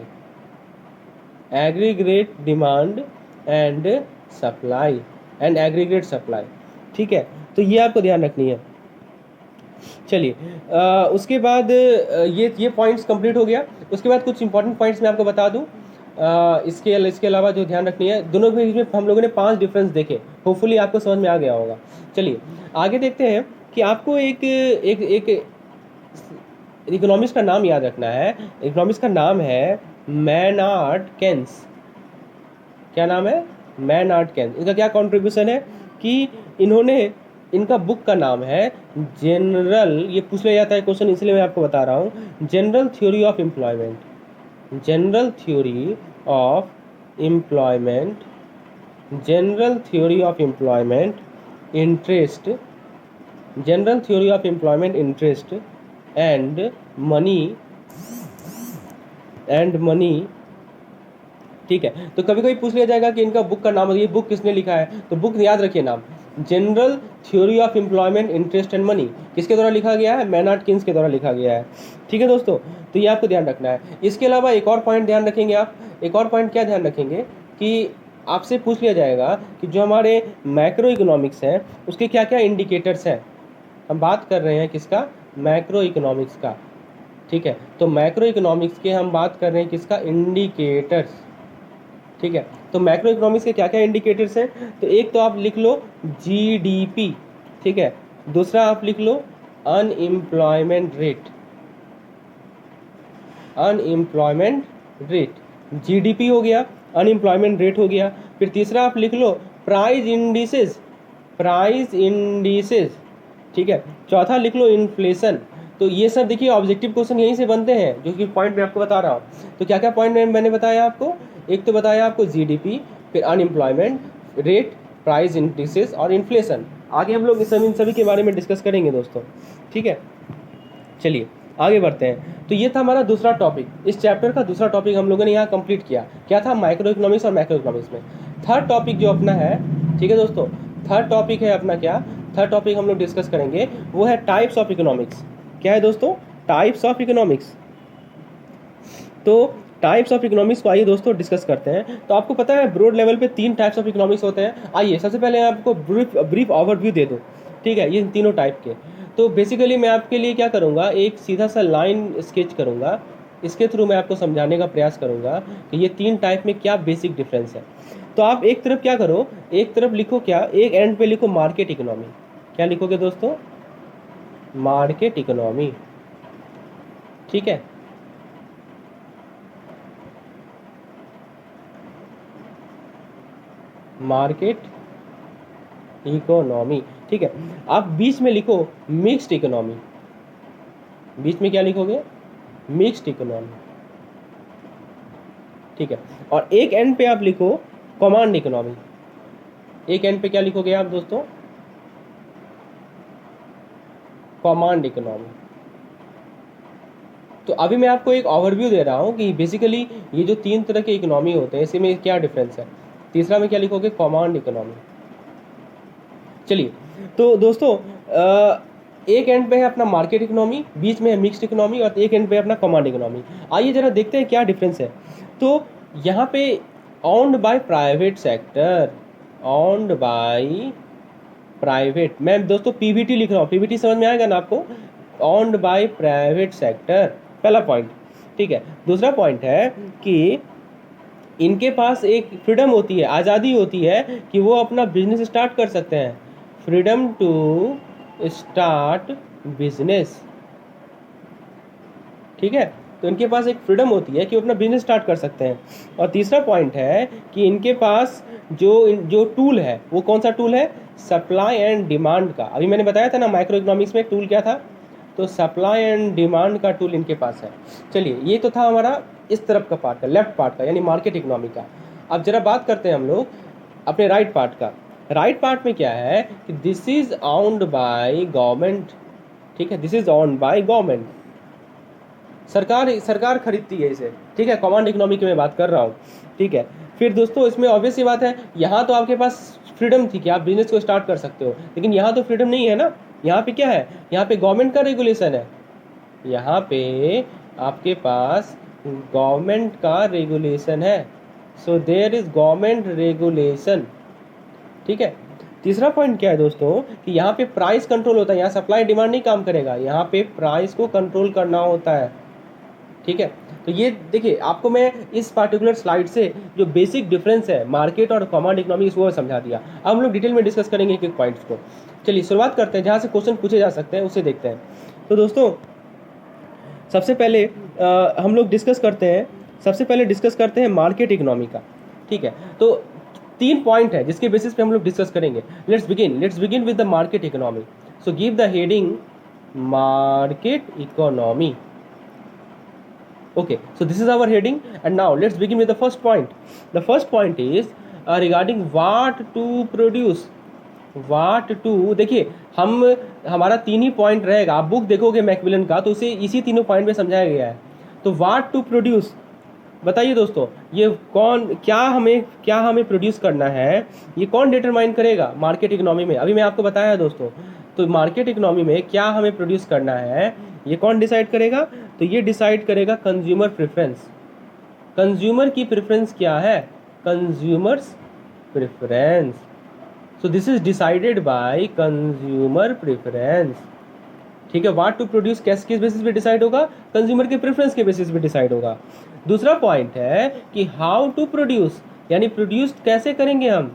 aggregate demand and supply and aggregate supply. ठीक है, तो ये आपको ध्यान रखनी है। चलिए उसके बाद ये पॉइंट्स कंप्लीट हो गया। उसके बाद कुछ इंपॉर्टेंट पॉइंट्स मैं आपको बता दूं। इसके अलावा जो ध्यान रखनी है, दोनों के बीच में हम लोगों ने 5 डिफरेंस देखे, होपफुली आपको समझ में आ गया होगा। चलिए आगे देखते हैं कि आपको एक एक एक इकोनॉमिक्स का नाम याद रखना है। इकोनॉमिक्स का नाम है मैनार्ड केन्स। क्या नाम है? Maynard Keynes. इनका क्या कॉन्ट्रीब्यूशन है कि इनका बुक का नाम है जनरल, ये पूछ लिया जाता है क्वेश्चन इसलिए मैं आपको बता रहा हूँ, general theory of employment. General theory of employment, general theory of employment interest, general theory of employment interest and money. ठीक है, तो कभी कभी पूछ लिया जाएगा कि इनका बुक का नाम, ये बुक किसने लिखा है, तो बुक याद रखिए नाम, general theory of employment interest and money किसके द्वारा लिखा गया है? मैनार्ड केन्स के द्वारा लिखा गया है। ठीक है दोस्तों, तो ये आपको ध्यान रखना है। इसके अलावा एक और पॉइंट ध्यान रखेंगे आप, एक और पॉइंट क्या ध्यान रखेंगे कि आपसे पूछ लिया जाएगा कि जो हमारे मैक्रो इकोनॉमिक्स हैं उसके क्या क्या इंडिकेटर्स हैं। हम बात कर रहे हैं किसका? मैक्रो इकोनॉमिक्स का। ठीक है, तो मैक्रो इकोनॉमिक्स के हम बात कर रहे हैं किसका? इंडिकेटर्स। ठीक है, तो मैक्रो इकोनॉमिक्स के क्या क्या इंडिकेटर्स हैं? तो एक तो आप लिख लो जीडीपी। ठीक है, दूसरा आप लिख लो unemployment rate, unemployment rate, GDP हो गया, अनएम्प्लॉयमेंट रेट हो गया। फिर तीसरा आप लिख लो प्राइस इंडिसेस, प्राइस इंडिसेस। ठीक है, चौथा लिख लो इन्फ्लेशन। तो ये सब देखिए ऑब्जेक्टिव क्वेश्चन यहीं से बनते हैं, जो कि पॉइंट मैं आपको बता रहा हूँ। तो क्या क्या पॉइंट मैंने बताया आपको? एक तो बताया आपको जीडीपी, फिर अनएम्प्लॉयमेंट रेट, प्राइस इंडिसेस और इन्फ्लेशन। आगे हम लोग इन सभी के बारे में डिस्कस करेंगे दोस्तों। ठीक है, चलिए आगे बढ़ते हैं। तो ये था हमारा दूसरा टॉपिक, इस चैप्टर का दूसरा टॉपिक हम लोगों ने यहाँ कंप्लीट किया। क्या था? माइक्रो इकोनॉमिक्स और मैक्रो इकोनॉमिक्स में थर्ड टॉपिक जो अपना है, ठीक है दोस्तों, थर्ड टॉपिक है अपना क्या? थर्ड टॉपिक हम लोग डिस्कस करेंगे वो है टाइप्स ऑफ इकोनॉमिक्स। क्या है दोस्तों? Types of economics. तो टाइप्स ऑफ इकोनॉमिक्स को आइए दोस्तों डिस्कस करते हैं। तो आपको पता है ब्रॉड लेवल पे 3 टाइप्स ऑफ इकोनॉमिक्स होते हैं। आइए सबसे पहले आपको ब्रीफ ओवरव्यू दे दूं। ठीक है, ये तीनों टाइप के। तो बेसिकली मैं आपके लिए क्या करूँगा, एक सीधा सा लाइन स्केच करूँगा, इसके थ्रू मैं आपको समझाने का प्रयास करूँगा कि ये 3 टाइप में क्या बेसिक डिफरेंस है। तो आप एक तरफ क्या करो, एक तरफ लिखो क्या, एक एंड पे लिखो मार्केट इकोनॉमी। क्या लिखोगे दोस्तों? Market economy. ठीक है, मार्केट इकोनॉमी। ठीक है, आप बीच में लिखो मिक्स्ड इकोनॉमी। बीच में क्या लिखोगे? Mixed economy. ठीक है, और एक एंड पे आप लिखो कमांड इकोनॉमी। एक एंड पे क्या लिखोगे आप दोस्तों? Command economy. तो अभी मैं आपको एक ओवरव्यू दे रहा हूँ कि बेसिकली ये जो 3 तरह के इकोनॉमी होते हैं इसमें क्या डिफरेंस है। तीसरा में क्या लिखोगे? Command economy. चलिए, तो दोस्तों एक एंड पे है अपना मार्केट इकोनॉमी, बीच में है मिक्स्ड इकोनॉमी और एक एंड पे अपना कमांड इकोनॉमी। आइए जरा देखते हैं क्या डिफरेंस है। तो यहाँ पे owned by private sector, owned by private, मैं दोस्तों पीवीटी लिख रहा हूँ, पीवीटी समझ में आएगा ना आपको? ऑन्ड बाय प्राइवेट सेक्टर, पहला पॉइंट। ठीक है, दूसरा पॉइंट है कि इनके पास एक फ्रीडम होती है, आज़ादी होती है कि वो अपना बिजनेस स्टार्ट कर सकते हैं। Freedom to start business. ठीक है, तो इनके पास एक फ्रीडम होती है कि वो अपना बिजनेस स्टार्ट कर सकते हैं। और तीसरा पॉइंट है कि इनके पास जो टूल है वो कौन सा टूल है? सप्लाई एंड डिमांड का। अभी मैंने बताया था ना माइक्रो इकोनॉमिक्स में टूल क्या था, तो सप्लाई एंड डिमांड का टूल इनके पास है। चलिए, ये तो था हमारा इस तरफ का पार्ट का, लेफ्ट पार्ट का, यानी मार्केट इकोनॉमी का। अब जरा बात करते हैं हम लोग अपने राइट पार्ट का। राइट पार्ट में क्या है कि this is owned by government. ठीक है, this is owned by government, सरकार खरीदती है इसे। ठीक है, कमांड इकोनॉमी की मैं बात कर रहा हूँ। ठीक है, फिर दोस्तों इसमें ऑब्वियस सी बात है, यहाँ तो आपके पास फ्रीडम थी कि आप बिजनेस को स्टार्ट कर सकते हो, लेकिन यहाँ तो फ्रीडम नहीं है ना। यहाँ पे क्या है, यहाँ पे गवर्नमेंट का रेगुलेशन है, यहाँ पे आपके पास गवर्नमेंट का रेगुलेशन है। So there is government regulation, ठीक है। तीसरा पॉइंट क्या है दोस्तों कि यहाँ पे प्राइस कंट्रोल होता है, यहाँ सप्लाई डिमांड नहीं काम करेगा, यहाँ पे प्राइस को कंट्रोल करना होता है, ठीक है। तो ये देखिए, आपको मैं इस पार्टिकुलर स्लाइड से जो बेसिक डिफरेंस है मार्केट और कमांड इकोनॉमिक्स वो समझा दिया। अब हम लोग डिटेल में डिस्कस करेंगे एक एक पॉइंट्स को। चलिए शुरुआत करते हैं, जहाँ से क्वेश्चन पूछे जा सकते हैं उसे देखते हैं। तो दोस्तों सबसे पहले हम लोग डिस्कस करते हैं मार्केट इकोनॉमी का, ठीक है। तो 3 पॉइंट है जिसके बेसिस पे हम लोग डिस्कस करेंगे। Let's begin with the market economy. So give the heading market economy. Okay, so this is our heading, and now let's begin with the first point. The first point is regarding what to produce. देखिए हमारा 3 ही point रहेगा। आप book देखोगे Macmillan का तो उसे इसी तीनों पॉइंट में समझाया गया है। तो व्हाट टू प्रोड्यूस, बताइए दोस्तों, ये क्या हमें प्रोड्यूस करना है, ये कौन डिटरमाइन करेगा मार्केट इकोनॉमी में? अभी मैं आपको बताया दोस्तों, तो मार्केट इकोनॉमी में क्या हमें प्रोड्यूस करना है ये कौन डिसाइड करेगा? तो ये डिसाइड करेगा कंज्यूमर प्रेफरेंस। कंज्यूमर की प्रेफरेंस क्या है? Consumers preference. So this is decided by consumer preference, ठीक है। व्हाट टू प्रोड्यूस किस बेसिस पे डिसाइड होगा? कंज्यूमर के प्रेफरेंस के बेसिस पे डिसाइड होगा। दूसरा पॉइंट है कि हाउ टू प्रोड्यूस, यानी प्रोड्यूस कैसे करेंगे हम,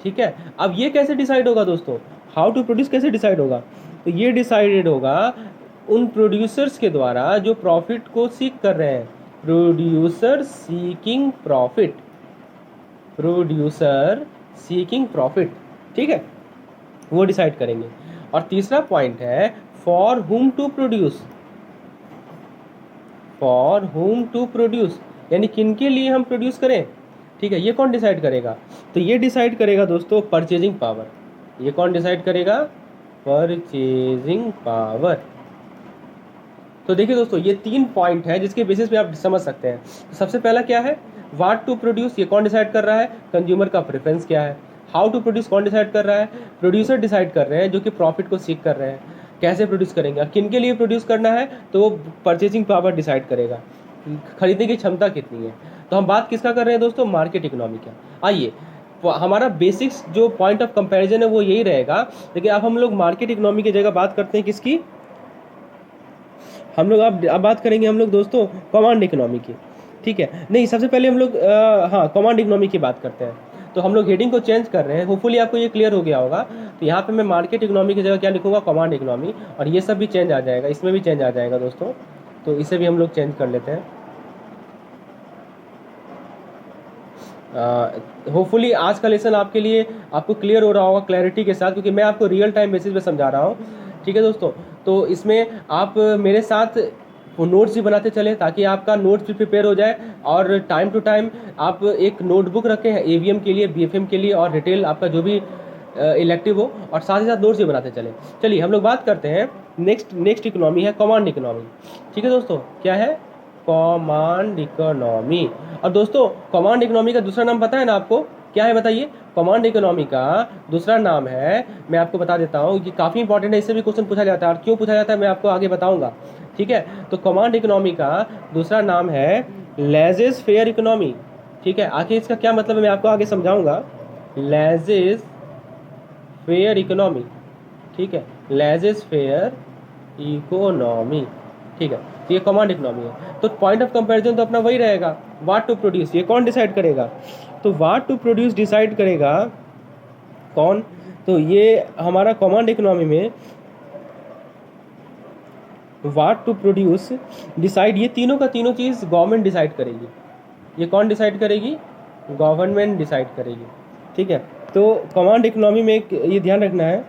ठीक है। अब ये कैसे डिसाइड होगा दोस्तों, हाउ टू प्रोड्यूस कैसे डिसाइड होगा? तो ये डिसाइडेड होगा उन प्रोड्यूसर्स के द्वारा जो प्रॉफिट को सीक कर रहे हैं। प्रोड्यूसर सीकिंग प्रॉफिट, ठीक है, वो डिसाइड करेंगे। और तीसरा पॉइंट है फॉर हुम टू प्रोड्यूस, यानी किन के लिए हम प्रोड्यूस करें, ठीक है। ये कौन डिसाइड करेगा? तो ये डिसाइड करेगा दोस्तों परचेजिंग पावर। ये कौन डिसाइड करेगा? Purchasing power. तो देखिए दोस्तों, ये 3 पॉइंट है जिसके बेसिस पे आप समझ सकते हैं। तो सबसे पहला क्या है, व्हाट टू प्रोड्यूस, ये कौन डिसाइड कर रहा है? कंज्यूमर का प्रेफरेंस क्या है। हाउ टू प्रोड्यूस कौन डिसाइड कर रहा है? प्रोड्यूसर डिसाइड कर रहे हैं जो कि प्रॉफिट को सीक कर रहे हैं। कैसे प्रोड्यूस करेंगे, किन के लिए प्रोड्यूस करना है, तो वो परचेजिंग पावर डिसाइड करेगा, खरीदने की क्षमता कितनी है। तो हम बात किसका कर रहे हैं दोस्तों? मार्केट इकोनॉमी का। आइए, हमारा बेसिक्स जो पॉइंट ऑफ कंपैरिजन है वो यही रहेगा, लेकिन अब हम लोग मार्केट इकोनॉमी की जगह बात करते हैं किसकी? हम लोग अब बात करेंगे हम लोग दोस्तों कमांड इकोनॉमी की, ठीक है। नहीं, सबसे पहले हम लोग कमांड इकोनॉमी की बात करते हैं। तो हम लोग हेडिंग को चेंज कर रहे हैं, होपफुली आपको ये क्लियर हो गया होगा। तो यहाँ पे मैं मार्केट इकोनॉमी की जगह क्या लिखूंगा? Command economy. और ये सब भी चेंज आ जाएगा, इसमें भी चेंज आ जाएगा दोस्तों, तो इसे भी हम लोग चेंज कर लेते हैं। होपफुली आज का लेसन आपके लिए आपको क्लियर हो रहा होगा क्लैरिटी के साथ, क्योंकि मैं आपको रियल टाइम बेसिस पे समझा रहा हूँ, ठीक है दोस्तों। तो इसमें आप मेरे साथ नोट्स भी बनाते चले ताकि आपका नोट्स भी प्रिपेयर हो जाए, और टाइम टू टाइम आप एक नोटबुक रखें एवीएम के लिए, बीएफएम के लिए, और रिटेल आपका जो भी इलेक्टिव हो, और साथ ही साथ नोट्स भी बनाते चले। चलिए हम लोग बात करते हैं नेक्स्ट इकोनॉमी है कमांड इकोनॉमी, ठीक है दोस्तों। क्या है? Command economy. और दोस्तों कमांड इकोनॉमी का दूसरा नाम पता है ना आपको? क्या है बताइए? कमांड इकोनॉमी का दूसरा नाम है, मैं आपको बता देता हूँ, कि काफ़ी इंपॉर्टेंट है, इससे भी क्वेश्चन पूछा जाता है, और क्यों पूछा जाता है मैं आपको आगे बताऊंगा, ठीक है। तो कमांड इकोनॉमी का दूसरा नाम है लेजेस फेयर इकोनॉमी, ठीक है। आखिर इसका क्या मतलब है मैं आपको आगे समझाऊंगा। लेजेस फेयर इकोनॉमी, ठीक है, लेजेस फेयर इकोनॉमी, ठीक है। तो ये कमांड इकोनॉमी है। तो पॉइंट ऑफ कंपैरिजन तो अपना वही रहेगा, व्हाट टू प्रोड्यूस। ये कौन डिसाइड करेगा? तो व्हाट टू प्रोड्यूस डिसाइड करेगा कौन? तो ये हमारा कमांड इकोनॉमी में व्हाट टू प्रोड्यूस डिसाइड, ये तीनों का तीनों चीज़ गवर्नमेंट डिसाइड करेगी। ये कौन डिसाइड करेगी? गवर्नमेंट डिसाइड करेगी, ठीक है। तो कमांड इकोनॉमी में ये ध्यान रखना है।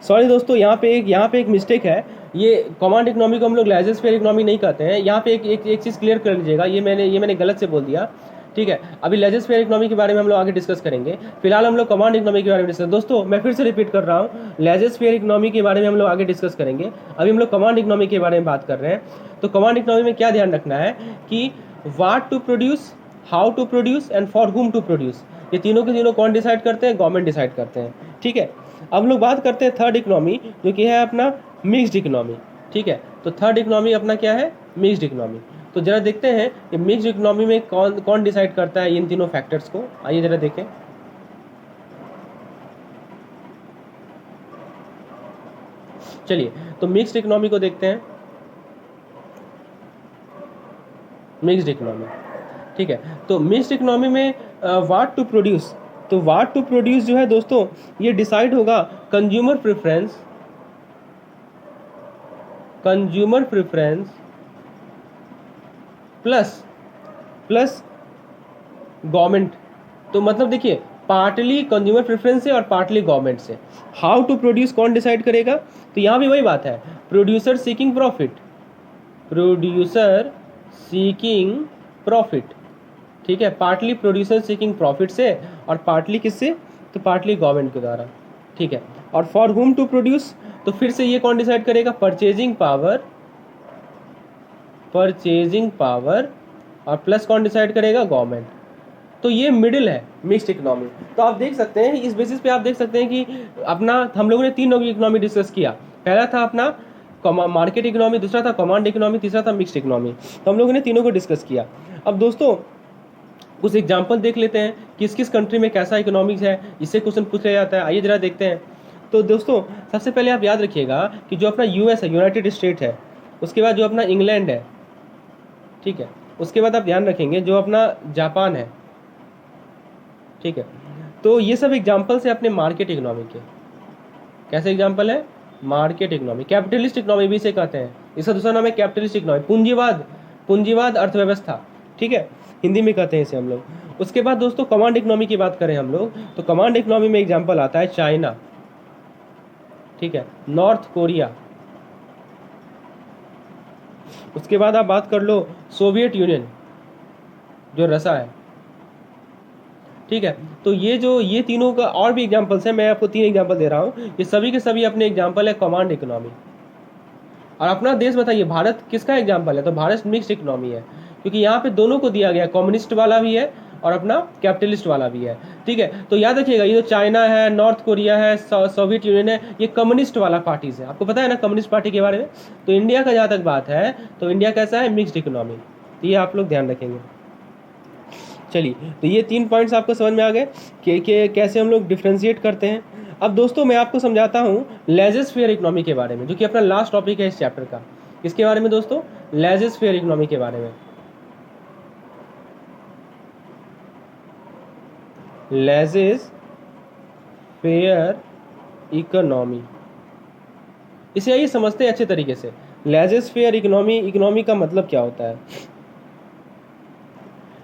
सॉरी दोस्तों, यहाँ पे एक मिस्टेक है। ये कमांड इकोनॉमी को हम लोग लेजेस फेयर इकोनॉमी नहीं कहते हैं। यहाँ पे एक चीज़ क्लियर कर लीजिएगा, ये मैंने गलत से बोल दिया, ठीक है। अभी लेजेस फेयर इकोनॉमी के बारे में हम लोग आगे डिस्कस करेंगे, फिलहाल हम लोग कमांड इकोनॉमी के बारे में डिस्कस। दोस्तों मैं फिर से रिपीट कर रहा हूँ, लेजेस फेयर इकोनॉमी के बारे में हम लोग आगे डिस्कस करेंगे, अभी हम लोग कमांड इकोनॉमी के बारे में बात कर रहे हैं। तो कमांड इकोनॉमी में क्या ध्यान रखना है कि what to produce, how to produce and for whom to produce. ये तीनों के तीनों कौन डिसाइड करते हैं? गवर्नमेंट डिसाइड करते हैं। ठीक है, अब हम लोग बात करते हैं थर्ड इकोनॉमी, जो कि है अपना मिक्स्ड इकोनॉमी। ठीक है, तो थर्ड इकोनॉमी अपना क्या है? Mixed economy. तो जरा देखते हैं कि मिक्स्ड इकोनॉमी में कौन कौन डिसाइड करता है इन तीनों फैक्टर्स को। आइए जरा देखें। चलिए, तो मिक्स्ड इकोनॉमी को देखते हैं। मिक्स्ड इकोनॉमी, ठीक है, तो मिक्स्ड इकोनॉमी में व्हाट टू प्रोड्यूस, तो व्हाट टू प्रोड्यूस जो है दोस्तों, ये डिसाइड होगा consumer preference, consumer preference plus government. तो मतलब देखिए, पार्टली कंज्यूमर प्रेफरेंस से और पार्टली गवर्नमेंट से। हाउ टू प्रोड्यूस कौन डिसाइड करेगा? तो यहाँ भी वही बात है, producer seeking profit, producer seeking profit. ठीक है, पार्टली प्रोड्यूसर सीकिंग प्रॉफिट से और पार्टली किससे? तो पार्टली गवर्नमेंट के द्वारा। ठीक है, और फॉर whom टू प्रोड्यूस, तो फिर से ये कौन डिसाइड करेगा? परचेजिंग पावर, परचेजिंग पावर, और प्लस कौन डिसाइड करेगा? गवर्नमेंट। तो ये मिडिल है मिक्स्ड इकोनॉमी। तो आप देख सकते हैं, इस बेसिस पे आप देख सकते हैं कि अपना हम लोगों ने तीन लोगों की इकोनॉमी डिस्कस किया। पहला था अपना मार्केट इकोनॉमी, दूसरा था कमांड इकोनॉमी, तीसरा था मिक्स्ड इकोनॉमी। तो हम लोगों ने तीनों को डिस्कस किया। अब दोस्तों कुछ एग्जाम्पल देख लेते हैं, किस किस कंट्री में कैसा इकोनॉमिक्स है, इससे क्वेश्चन पूछ लिया जाता है। आइए जरा देखते हैं। तो दोस्तों सबसे पहले आप याद रखिएगा कि जो अपना यूएस है, यूनाइटेड स्टेट है, उसके बाद जो अपना इंग्लैंड है, ठीक है, उसके बाद आप ध्यान रखेंगे जो अपना जापान है। ठीक है, तो ये सब एग्जाम्पल्स है अपने मार्केट इकोनॉमी के। कैसे एग्जाम्पल है? Market economy. कैपिटलिस्ट इकोनॉमी भी इसे कहते हैं, इसका दूसरा नाम है कैपिटलिस्ट इकोनॉमी, पूंजीवाद, पूंजीवाद अर्थव्यवस्था। ठीक है, हिंदी में कहते हैं इसे हम लोग। उसके बाद दोस्तों कमांड इकोनॉमी की बात करें हम लोग, तो कमांड इकोनॉमी में एग्जाम्पल आता है चाइना, ठीक है, नॉर्थ कोरिया। उसके बाद आप बात कर लो सोवियत यूनियन, जो रसा है। ठीक है, तो ये तीनों का और भी एग्जाम्पल्स हैं, मैं आपको 3 एग्जाम्पल दे रहा हूँ, ये सभी के सभी अपने एग्जाम्पल है कमांड इकोनॉमी। और अपना देश बताइए, भारत किसका एग्जाम्पल है? तो भारत मिक्स्ड इकोनॉमी है, क्योंकि यहाँ पे दोनों को दिया गया, कम्युनिस्ट वाला भी है और अपना कैपिटलिस्ट वाला भी है। ठीक है, तो याद रखिएगा, ये जो चाइना है, नॉर्थ कोरिया है, सोवियत यूनियन है, ये कम्युनिस्ट वाला पार्टीज है। आपको पता है ना कम्युनिस्ट पार्टी के बारे में। तो इंडिया का जहाँ तक बात है, तो इंडिया कैसा है? Mixed economy. तो ये आप लोग ध्यान रखेंगे। चलिए, तो ये 3 पॉइंट्स आपको समझ में आ गए कि कैसे हम लोग डिफ्रेंशिएट करते हैं। अब दोस्तों मैं आपको समझाता हूँ लेजर फेयर इकोनॉमी के बारे में, जो कि अपना लास्ट टॉपिक है इस चैप्टर का। इसके बारे में दोस्तों, लेजर फेयर इकोनॉमी के बारे में। लेजर फेयर इकोनॉमी, इसे आइए समझते हैं अच्छे तरीके से। लेजर फेयर इकोनॉमी का मतलब क्या होता है?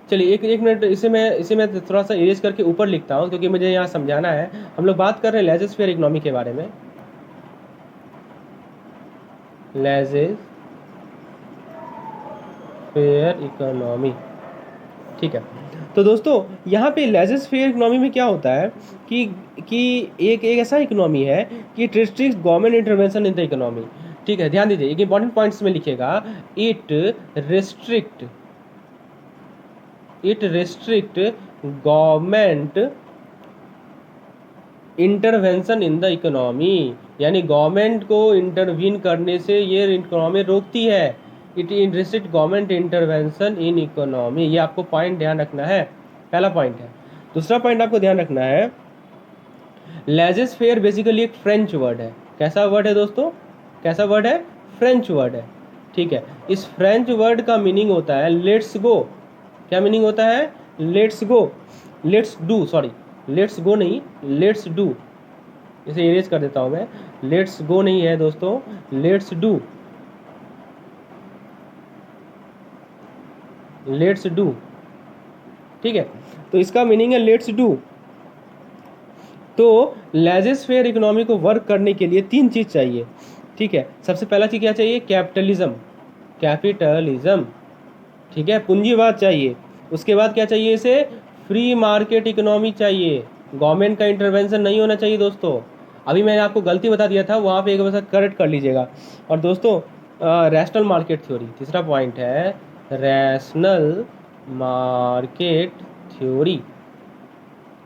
चलिए एक मिनट, इसे मैं थोड़ा सा इरेज करके ऊपर लिखता हूँ, क्योंकि मुझे यहाँ समझाना है। हम लोग बात कर रहे हैं लेजर फेयर इकोनॉमी के बारे में। लेजर फेयर इकोनॉमी, ठीक है। तो दोस्तों यहाँ पे लेजर फेयर इकोनॉमी में क्या होता है कि एक ऐसा इकोनॉमी है कि it restricts government intervention in the economy. ठीक है, ध्यान दीजिए, एक इंपॉर्टेंट पॉइंट्स में लिखिएगा, it restrict government intervention in the economy, यानी गवर्नमेंट को इंटरवीन करने से ये इकोनॉमी रोकती है। It restrict government intervention in economy, ये आपको पॉइंट ध्यान रखना है, पहला पॉइंट है। दूसरा पॉइंट आपको ध्यान रखना है, लेजर फेयर बेसिकली एक फ्रेंच वर्ड है। कैसा वर्ड है दोस्तों? कैसा वर्ड है? फ्रेंच वर्ड है। ठीक है, इस फ्रेंच वर्ड का मीनिंग होता है लेट्स गो। क्या मीनिंग होता है? Let's go, let's do, sorry let's go नहीं, लेट्स डू। इसे इरेज कर देता हूं मैं, लेट्स गो नहीं है दोस्तों, लेट्स डू, लेट्स डू। ठीक है, तो इसका मीनिंग है लेट्स डू। तो लेजर फेयर इकोनॉमी को वर्क करने के लिए 3 चीज चाहिए। ठीक है, सबसे पहला चीज क्या चाहिए? Capitalism, capitalism. ठीक है, पूंजीवाद चाहिए। उसके बाद क्या चाहिए? इसे फ्री मार्केट इकोनॉमी चाहिए, गवर्नमेंट का इंटरवेंशन नहीं होना चाहिए दोस्तों। अभी मैंने आपको गलती बता दिया था, वहाँ पे एक बार करेक्ट कर लीजिएगा। और दोस्तों रैशनल मार्केट थ्योरी, तीसरा पॉइंट है रैशनल मार्केट थ्योरी।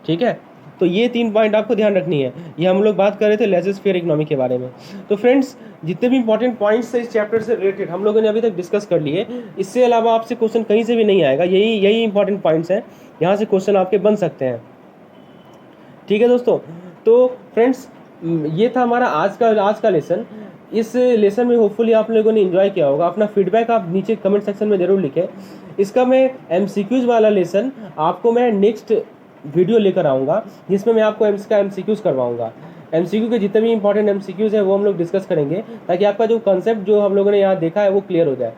ठीक है, तो ये 3 पॉइंट आपको ध्यान रखनी है। ये हम लोग बात कर रहे थे लेज़र फेयर इकोनॉमी के बारे में। तो फ्रेंड्स, जितने भी इंपॉर्टेंट पॉइंट्स है इस चैप्टर से रिलेटेड हम लोगों ने अभी तक डिस्कस कर लिए। इससे अलावा आपसे क्वेश्चन कहीं से भी नहीं आएगा, यही इंपॉर्टेंट पॉइंट्स हैं, यहाँ से क्वेश्चन आपके बन सकते हैं। ठीक है दोस्तों, तो फ्रेंड्स ये था हमारा आज का लेसन। इस लेसन में होपफुली आप लोगों ने एंजॉय किया होगा। अपना फीडबैक आप नीचे कमेंट सेक्शन में ज़रूर लिखें। इसका मैं एमसीक्यूज़ वाला लेसन आपको मैं नेक्स्ट वीडियो लेकर आऊँगा, जिसमें मैं आपको इसका एमसीक्यूज़ करवाऊँगा। एमसीक्यू के जितने भी इंपॉर्टेंट एमसीक्यूज़ है वो हम लोग डिस्कस करेंगे, ताकि आपका जो कंसेप्ट जो हम लोगों ने यहाँ देखा है वो क्लियर हो जाए।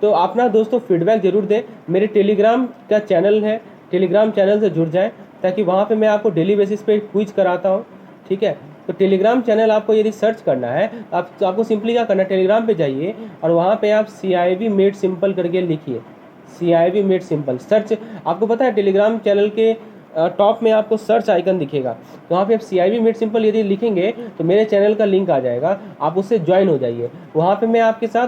तो अपना दोस्तों फीडबैक ज़रूर दें। मेरे टेलीग्राम का चैनल है, टेलीग्राम चैनल से जुड़ जाएँ, ताकि वहाँ पे मैं आपको डेली बेसिस पे क्विज कराता हूँ। ठीक है, तो टेलीग्राम चैनल आपको यदि सर्च करना है तो आपको सिंपली क्या करना है, टेलीग्राम पे जाइए और वहाँ पे आप CIB मेड सिंपल करके लिखिए। CIB made simple search. आपको पता है टेलीग्राम चैनल के टॉप में आपको सर्च आइकन दिखेगा, तो वहाँ पे आप CIB मेड सिंपल यदि लिखेंगे तो मेरे चैनल का लिंक आ जाएगा, आप उससे ज्वाइन हो जाइए। वहाँ पे मैं आपके साथ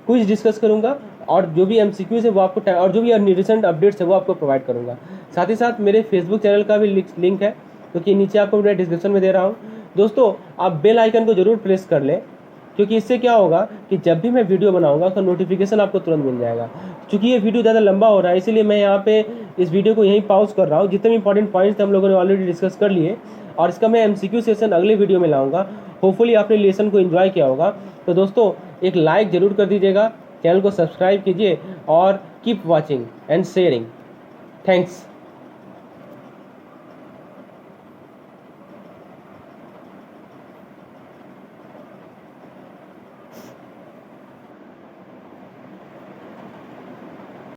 क्विज डिस्कस करूँगा और जो भी MCQs है वो आपको और जो भी रिसेंट अपडेट्स है वो आपको प्रोवाइड करूँगा। साथ ही साथ मेरे फेसबुक चैनल का भी लिंक है, क्योंकि नीचे आपको मैं डिस्क्रिप्शन में दे रहा हूँ। दोस्तों, आप बेल आइकन को ज़रूर प्रेस कर लें, क्योंकि इससे क्या होगा कि जब भी मैं वीडियो बनाऊंगा तो नोटिफिकेशन आपको तुरंत मिल जाएगा। क्योंकि ये वीडियो ज़्यादा लंबा हो रहा है, इसीलिए मैं यहाँ पे इस वीडियो को यहीं पॉज कर रहा हूँ। जितने भी इंपॉर्टेंट पॉइंट्स हम लोगों ने ऑलरेडी डिस्कस कर लिए, और इसका मैं MCQ सेशन अगले वीडियो में लाऊंगा। होपफुली आपने लेसन को एंजॉय किया होगा। तो दोस्तों, एक लाइक ज़रूर कर दीजिएगा, चैनल को सब्सक्राइब कीजिए और keep watching and sharing. Thanks.